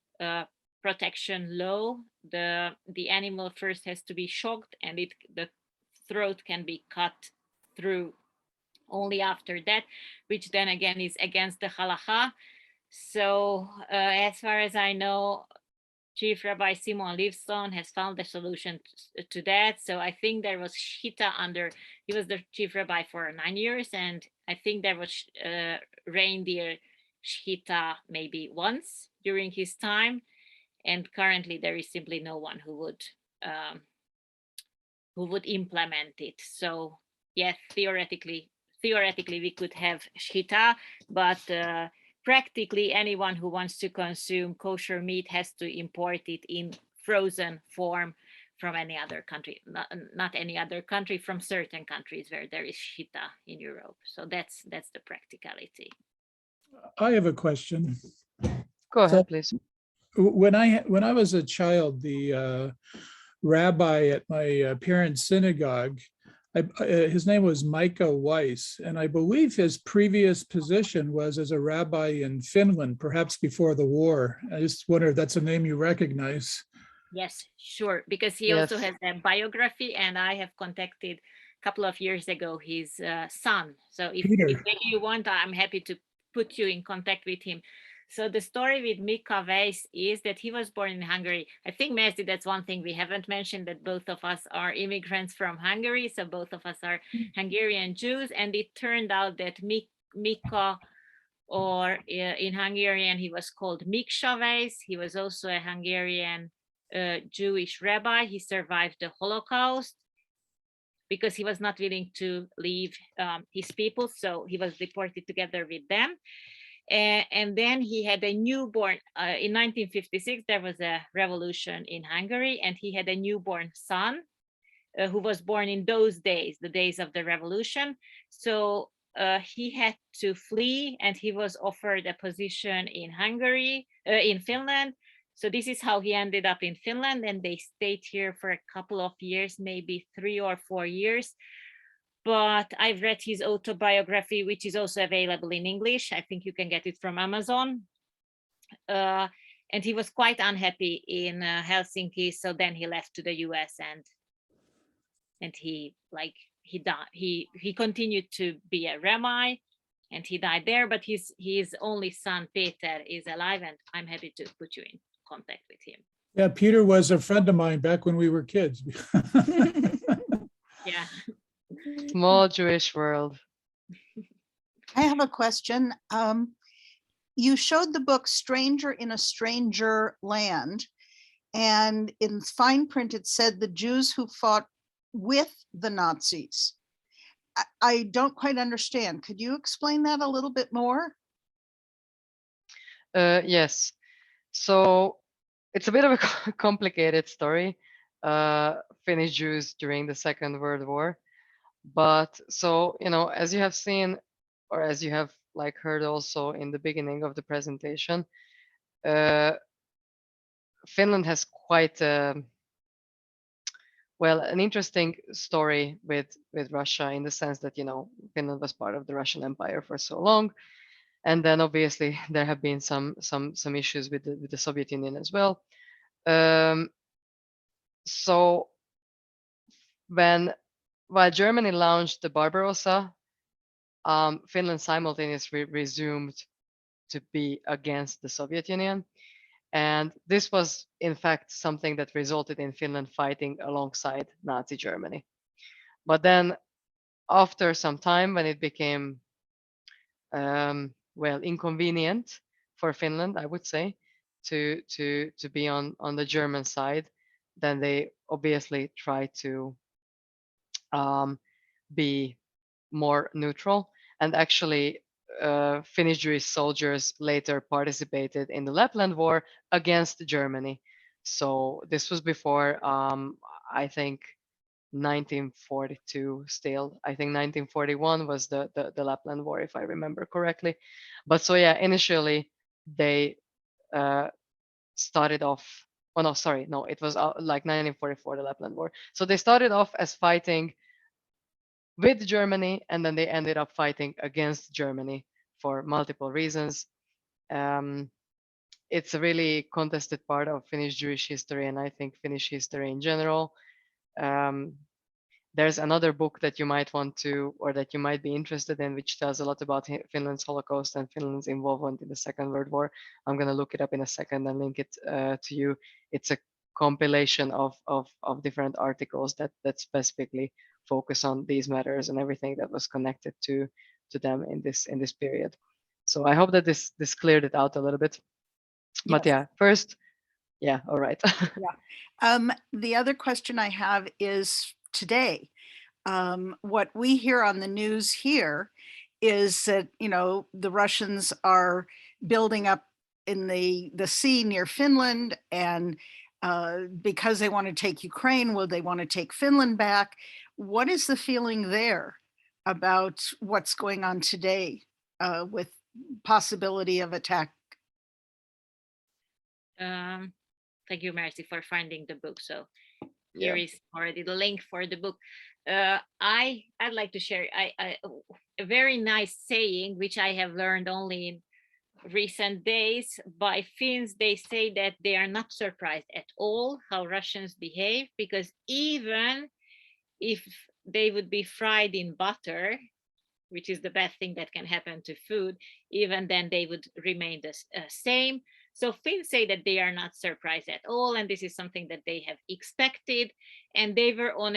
protection law, the animal first has to be shocked, and the throat can be cut through only after that, which then again is against the halacha. So as far as I know, Chief Rabbi Simon Livston has found a solution to that. So I think there was shita he was the chief rabbi for 9 years, and I think there was reindeer shita maybe once during his time, and currently there is simply no one who would implement it. So yes, theoretically we could have shita, but practically anyone who wants to consume kosher meat has to import it in frozen form from any other country, not any other country, from certain countries where there is shita in Europe. So that's the practicality. I have a question. Go So- ahead, please. When I was a child, the rabbi at my parents' synagogue, his name was Micah Weiss, and I believe his previous position was as a rabbi in Finland, perhaps before the war. I just wonder if that's a name you recognize. Yes, sure, because he also Yes. has a biography, and I have contacted a couple of years ago his son. So if Peter. maybe you want, I'm happy to put you in contact with him. So the story with Mika Weiss is that he was born in Hungary. I think, Messi, that's one thing we haven't mentioned, that both of us are immigrants from Hungary. So both of us are Hungarian Jews. And it turned out that Mika, or in Hungarian, he was called Miksa Weiss. He was also a Hungarian Jewish rabbi. He survived the Holocaust because he was not willing to leave his people. So he was deported together with them. And then he had a newborn. In 1956, there was a revolution in Hungary, and he had a newborn son who was born in those days, the days of the revolution. So he had to flee, and he was offered a position in in Finland. So this is how he ended up in Finland, and they stayed here for a couple of years, maybe 3 or 4 years. But I've read his autobiography, which is also available in English. I think you can get it from Amazon. And he was quite unhappy in Helsinki. So then he left to the US, and he died. He continued to be a rabbi, and he died there. But his only son, Peter, is alive, and I'm happy to put you in contact with him. Yeah, Peter was a friend of mine back when we were kids. Yeah. Small Jewish world. I have a question. You showed the book Stranger in a Stranger Land, and in fine print it said the Jews who fought with the Nazis. I don't quite understand. Could you explain that a little bit more? Yes. So it's a bit of a complicated story. Finnish Jews during the Second World War. But so, as you have seen, or as you have heard also in the beginning of the presentation, Finland has quite an interesting story with Russia, in the sense that Finland was part of the Russian Empire for so long, And then obviously there have been some issues with the Soviet Union as well. So while Germany launched the Barbarossa, Finland simultaneously resumed to be against the Soviet Union. And this was, in fact, something that resulted in Finland fighting alongside Nazi Germany. But then, after some time, when it became, well, inconvenient for Finland, I would say, to be on the German side, then they obviously tried to be more neutral. And actually, Finnish Jewish soldiers later participated in the Lapland War against Germany. So this was before, I think, 1942 still. I think 1941 was the Lapland War, if I remember correctly. But so yeah, initially they started off, oh no, sorry, no, it was like 1944, the Lapland War. So they started off as fighting with Germany, and then they ended up fighting against Germany for multiple reasons. It's a really contested part of Finnish Jewish history, and I think Finnish history in general. There's another book that you might want to, or that you might be interested in, which tells a lot about Finland's Holocaust and Finland's involvement in the Second World War. I'm going to look it up in a second and link it to you. It's a compilation of different articles that specifically focus on these matters and everything that was connected to them in this period. So I hope that this cleared it out a little bit. But Yes. yeah, first, yeah, all right. The other question I have is today. What we hear on the news here is that, the Russians are building up in the sea near Finland, and because they want to take Ukraine, will they want to take Finland back? What is the feeling there about what's going on today with possibility of attack? Thank you, Mercy, for finding the book. So Yeah. here is already the link for the book. I'd like to share a very nice saying, which I have learned only in recent days by Finns. They say that they are not surprised at all how Russians behave, because even if they would be fried in butter, which is the bad thing that can happen to food, even then they would remain the same. So Finns say that they are not surprised at all, and this is something that they have expected. And they were on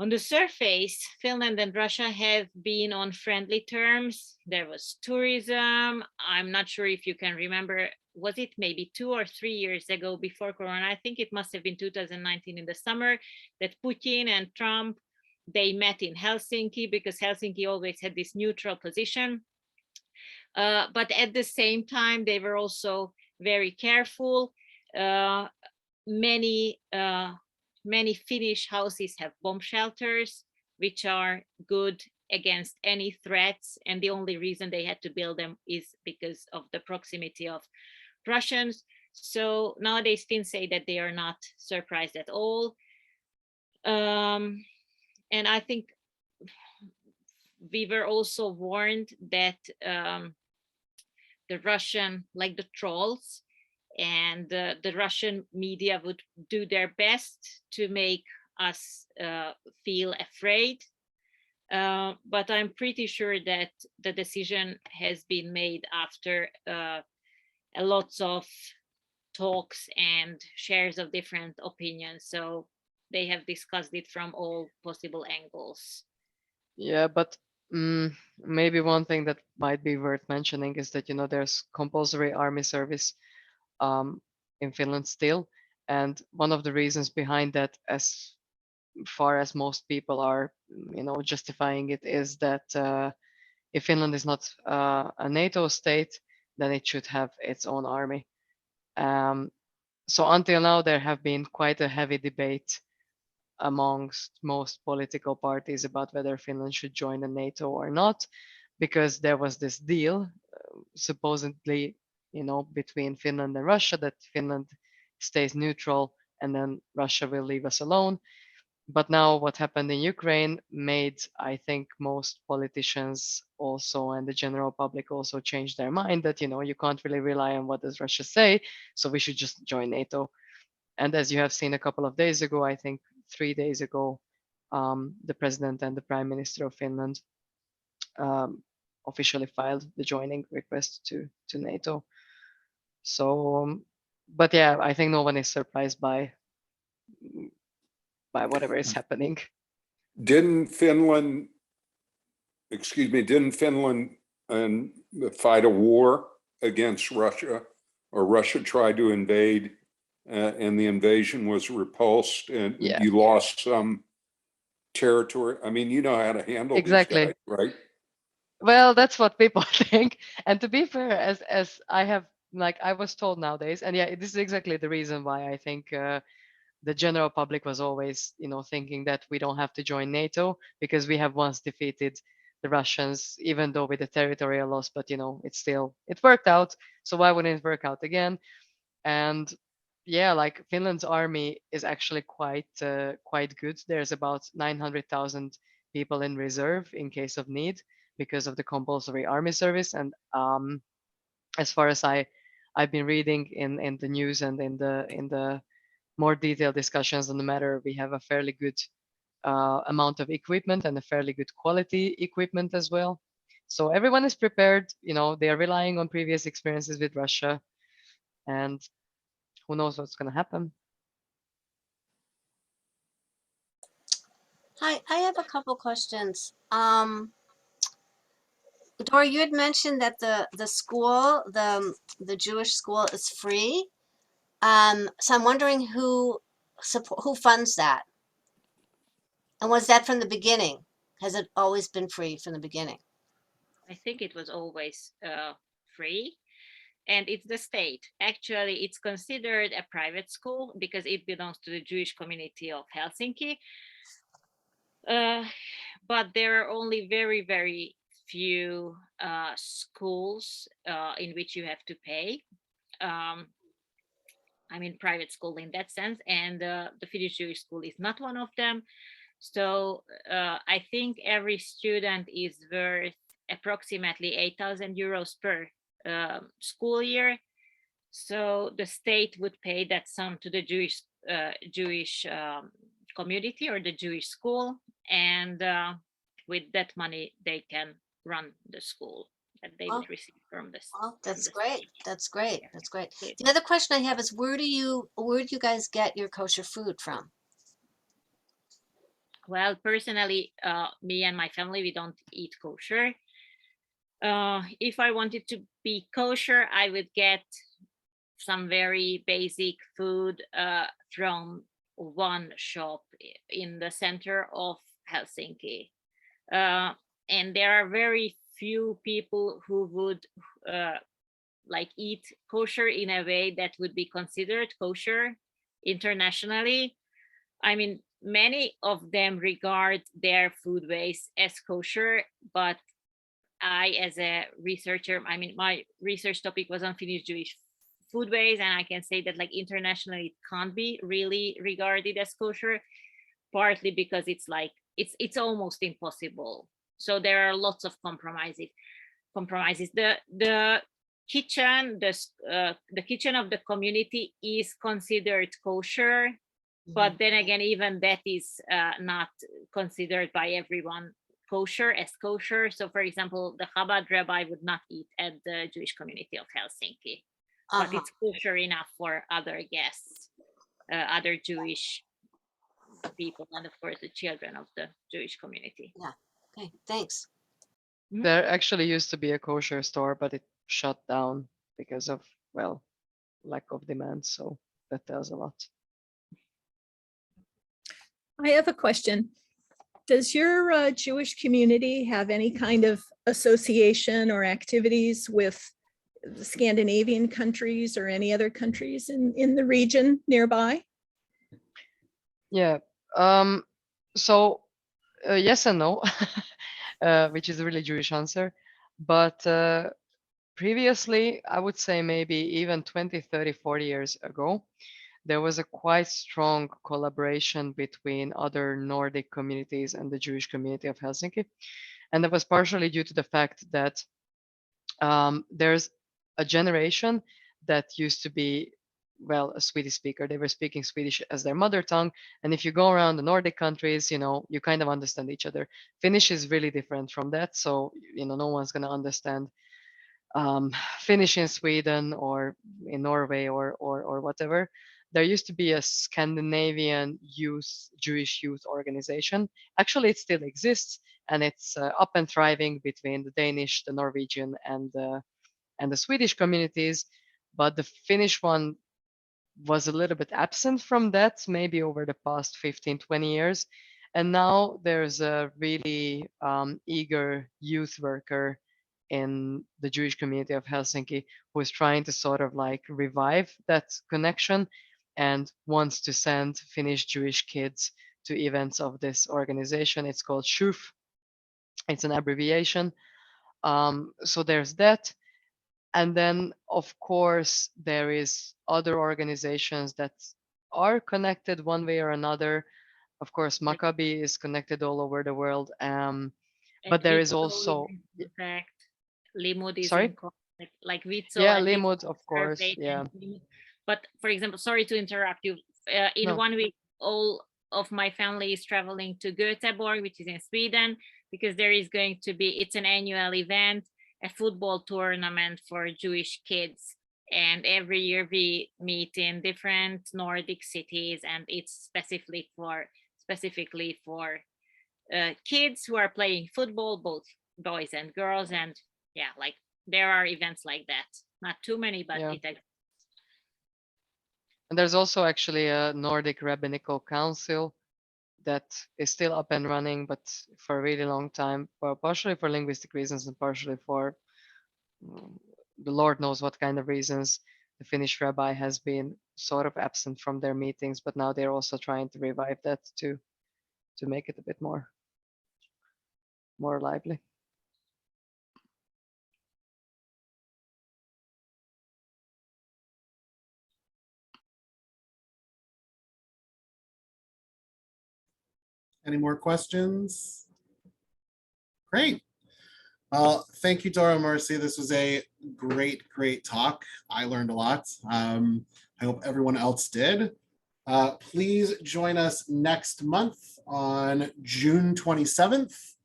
the surface, Finland and Russia have been on friendly terms. There was tourism. I'm not sure if you can remember, was it maybe 2 or 3 years ago before Corona? I think it must have been 2019 in the summer, that Putin and Trump, they met in Helsinki, because Helsinki always had this neutral position. But at the same time, they were also very careful. Many Finnish houses have bomb shelters, which are good against any threats. And the only reason they had to build them is because of the proximity of Russians. So nowadays, Finns say that they are not surprised at all. And I think we were also warned that the Russian, like the trolls, and the Russian media would do their best to make us feel afraid. But I'm pretty sure that the decision has been made after lots of talks and shares of different opinions. So they have discussed it from all possible angles. Yeah, but maybe one thing that might be worth mentioning is that, there's compulsory army service in Finland still. And one of the reasons behind that, as far as most people are, justifying it, is that if Finland is not a NATO state, then it should have its own army. So until now, there have been quite a heavy debate amongst most political parties about whether Finland should join the NATO or not, because there was this deal, supposedly, between Finland and Russia, that Finland stays neutral and then Russia will leave us alone. But now what happened in Ukraine made, I think, most politicians also and the general public also change their mind that, you can't really rely on what does Russia say, so we should just join NATO. And as you have seen a couple of days ago, I think 3 days ago, the president and the prime minister of Finland officially filed the joining request to NATO. So, but yeah, I think no one is surprised by whatever is happening. Didn't Finland fight a war against Russia, or Russia tried to invade, and the invasion was repulsed, and Yeah. you lost some territory? I mean, you know how to handle Exactly. these guys, right? Well, that's what people think. And to be fair, as I have, like, I was told nowadays, and yeah, this is exactly the reason why I think the general public was always, thinking that we don't have to join NATO because we have once defeated the Russians, even though with the territorial loss, but it worked out. So why wouldn't it work out again? And yeah, like Finland's army is actually quite good. There's about 900,000 people in reserve in case of need because of the compulsory army service. And as far as I've been reading in the news and in the more detailed discussions on the matter, we have a fairly good amount of equipment and a fairly good quality equipment as well. So everyone is prepared. They are relying on previous experiences with Russia, and who knows what's going to happen. Hi, I have a couple questions. Dora, you had mentioned that the school, the Jewish school, is free. So I'm wondering who funds that, and was that from the beginning? Has it always been free from the beginning? I think it was always free, and it's the state. Actually, it's considered a private school because it belongs to the Jewish community of Helsinki. But there are only very, very few schools in which you have to pay. I mean, private school in that sense, and the Finnish Jewish school is not one of them. So I think every student is worth approximately 8,000 euros per school year. So the state would pay that sum to the Jewish community or the Jewish school, and with that money they can run the school that they would receive from this. Oh, that's great. That's great. That's great. The other question I have is where do you guys get your kosher food from? Well, personally, me and my family, we don't eat kosher. If I wanted to be kosher, I would get some very basic food from one shop in the center of Helsinki. And there are very few people who would like eat kosher in a way that would be considered kosher internationally. I mean, many of them regard their foodways as kosher, but I, as a researcher, I mean, my research topic was on Finnish Jewish foodways, and I can say that like internationally it can't be really regarded as kosher, partly because it's like it's almost impossible. So there are lots of compromises. The kitchen, the kitchen of the community is considered kosher, but then again, even that is not considered by everyone as kosher. So for example, the Chabad rabbi would not eat at the Jewish community of Helsinki, but it's kosher enough for other guests, other Jewish people, and of course the children of the Jewish community. Yeah. Okay, thanks. There actually used to be a kosher store, but it shut down because of, well, lack of demand. So that tells a lot. I have a question. Does your Jewish community have any kind of association or activities with the Scandinavian countries or any other countries in the region nearby? Yeah. So yes and no, which is a really Jewish answer. But previously, I would say maybe even 20, 30, 40 years ago, there was a quite strong collaboration between other Nordic communities and the Jewish community of Helsinki. And that was partially due to the fact that there's a generation that used to be, well, a Swedish speaker. They were speaking Swedish as their mother tongue. And if you go around the Nordic countries, you kind of understand each other. Finnish is really different from that. So, no one's going to understand Finnish in Sweden or in Norway or whatever. There used to be a Scandinavian Jewish youth organization. Actually, it still exists, and it's up and thriving between the Danish, the Norwegian, and the Swedish communities. But the Finnish one was a little bit absent from that, maybe over the past 15, 20 years. And now there's a really eager youth worker in the Jewish community of Helsinki who is trying to sort of like revive that connection and wants to send Finnish Jewish kids to events of this organization. It's called SHUF. It's an abbreviation. So there's that. And then, of course, there is other organizations that are connected one way or another. Of course, Maccabi is connected all over the world. But there is also, in fact, Limud is sorry? like Vitso. Yeah, and Limud, of course. Survey Yeah. and Limud. But for example, sorry to interrupt you. In No. 1 week, all of my family is traveling to Göteborg, which is in Sweden, because there is going to be, it's an annual event, a football tournament for Jewish kids. And every year we meet in different Nordic cities, and it's specifically for kids who are playing football, both boys and girls. And yeah, like there are events like that. Not too many, but Yeah. it exists. And there's also actually a Nordic Rabbinical Council that is still up and running, but for a really long time, partially for linguistic reasons and partially for the Lord knows what kind of reasons. The Finnish rabbi has been sort of absent from their meetings, but now they're also trying to revive that to make it a bit more lively. Any more questions? Great. Well, thank you, Dora Mercy. This was a great talk. I learned a lot. I hope everyone else did. Please join us next month on June 27th.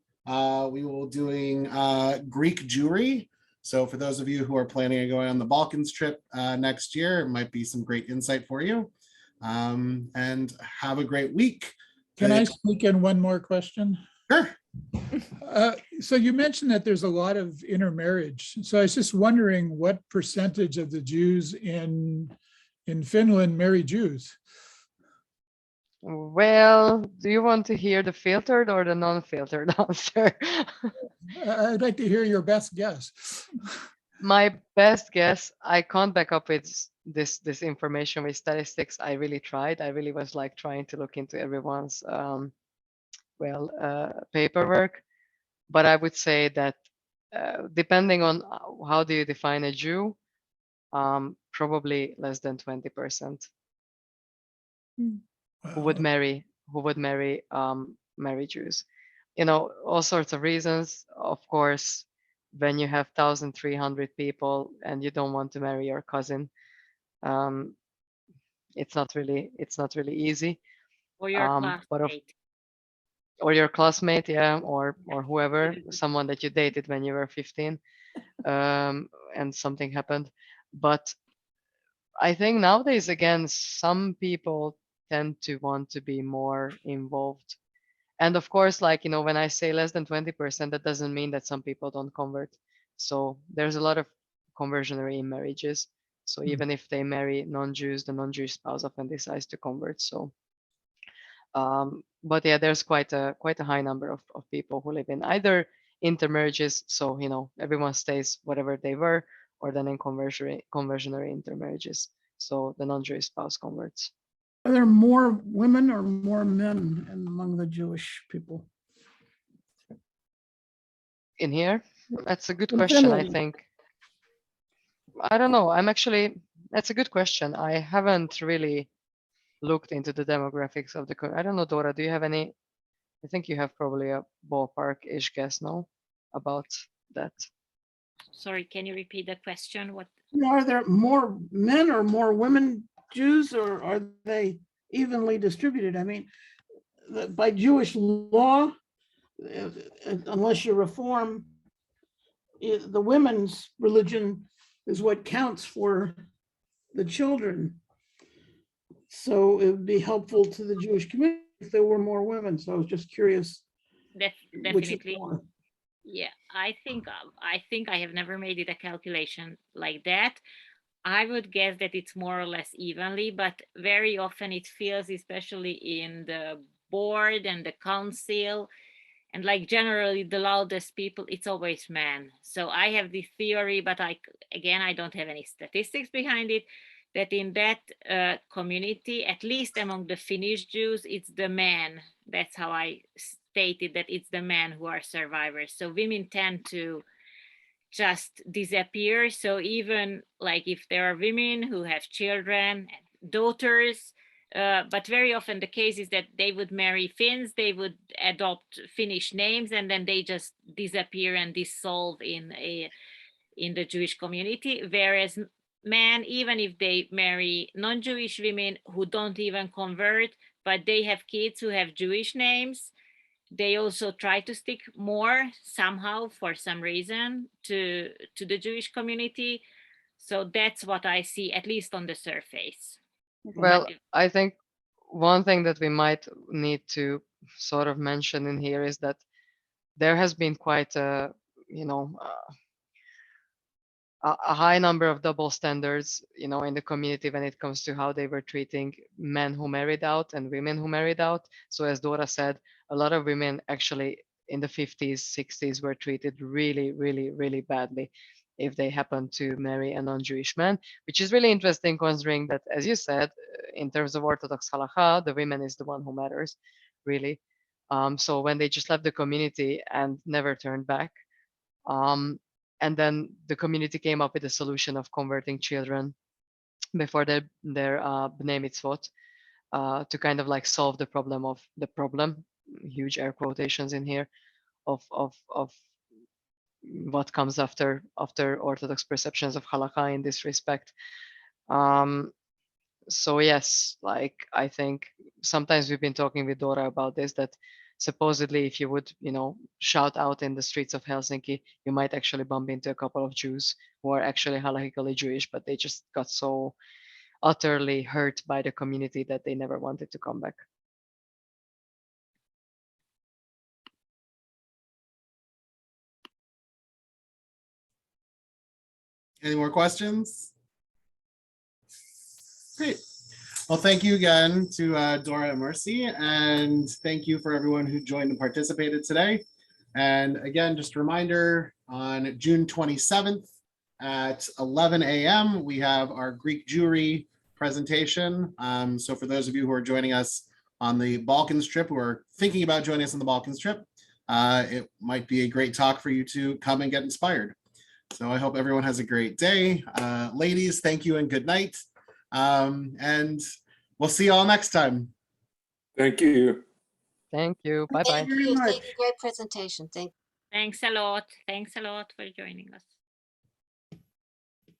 We will be doing Greek Jewry. So for those of you who are planning on going on the Balkans trip next year, it might be some great insight for you. And have a great week. Can I sneak in one more question? Sure. So you mentioned that there's a lot of intermarriage. So I was just wondering what percentage of the Jews in Finland marry Jews? Well, do you want to hear the filtered or the non-filtered answer? I'd like to hear your best guess. My best guess, I can't back up with this information with statistics. I really tried. I really was like trying to look into everyone's paperwork. But I would say that depending on how do you define a Jew, probably less than 20% who would marry Jews. All sorts of reasons. Of course, when you have 1,300 people and you don't want to marry your cousin, it's not really easy. Or your classmate. Or your classmate, yeah, or whoever, someone that you dated when you were 15, and something happened. But I think nowadays, again, some people tend to want to be more involved. And of course, when I say less than 20%, that doesn't mean that some people don't convert. So there's a lot of conversionary in marriages. So even if they marry non-Jews, the non-Jewish spouse often decides to convert. So but yeah, there's quite a high number of people who live in either intermarriages, so everyone stays whatever they were, or then in conversionary intermarriages, so the non-Jewish spouse converts. Are there more women or more men among the Jewish people? In here? That's a good In question, I Finland. think. I don't know. That's a good question. I haven't really looked into the demographics of the. I don't know, Dora. Do you have any? I think you have probably a ballpark-ish guess now about that. Sorry, can you repeat the question? What? Are there more men or more women Jews, or are they evenly distributed? I mean, by Jewish law, unless you reform, the women's religion is what counts for the children. So it would be helpful to the Jewish community if there were more women. So I was just curious. Which is Definitely. more. Yeah, I think I have never made it a calculation like that. I would guess that it's more or less evenly, but very often it feels, especially in the board and the council, and like generally the loudest people, it's always men. So I have this theory, but I don't have any statistics behind it, that in that community, at least among the Finnish Jews, it's the men. That's how I stated, that it's the men who are survivors. So women tend to just disappear. So even like if there are women who have children, daughters, but very often the case is that they would marry Finns, they would adopt Finnish names, and then they just disappear and dissolve in the Jewish community. Whereas men, even if they marry non-Jewish women who don't even convert, but they have kids who have Jewish names, they also try to stick more somehow for some reason to the Jewish community. So that's what I see, at least on the surface. Well, I think one thing that we might need to sort of mention in here is that there has been quite a, a high number of double standards, in the community when it comes to how they were treating men who married out and women who married out. So as Dora said, a lot of women actually in the 50s, 60s were treated really, really, really badly if they happened to marry a non-Jewish man, which is really interesting considering that, as you said, in terms of Orthodox halakha, the woman is the one who matters, really. So when they just left the community and never turned back, and then the community came up with a solution of converting children before their bnei mitzvot, to kind of like solve the problem, huge air quotations in here, of what comes after Orthodox perceptions of halakha in this respect. So yes, like I think sometimes we've been talking with Dora about this, that supposedly if you would, shout out in the streets of Helsinki, you might actually bump into a couple of Jews who are actually halakhically Jewish, but they just got so utterly hurt by the community that they never wanted to come back. Any more questions? Great. Well, thank you again to Dora and Mercy, and thank you for everyone who joined and participated today. And again, just a reminder, on June 27th at 11 a.m., we have our Greek Jewry presentation. So for those of you who are joining us on the Balkans trip, who are thinking about joining us on the Balkans trip, it might be a great talk for you to come and get inspired. So I hope everyone has a great day. Ladies, thank you and good night. And we'll see you all next time. Thank you. Thank you. Bye-bye. Thank you. Thank you. Great presentation. Thanks a lot. Thanks a lot for joining us.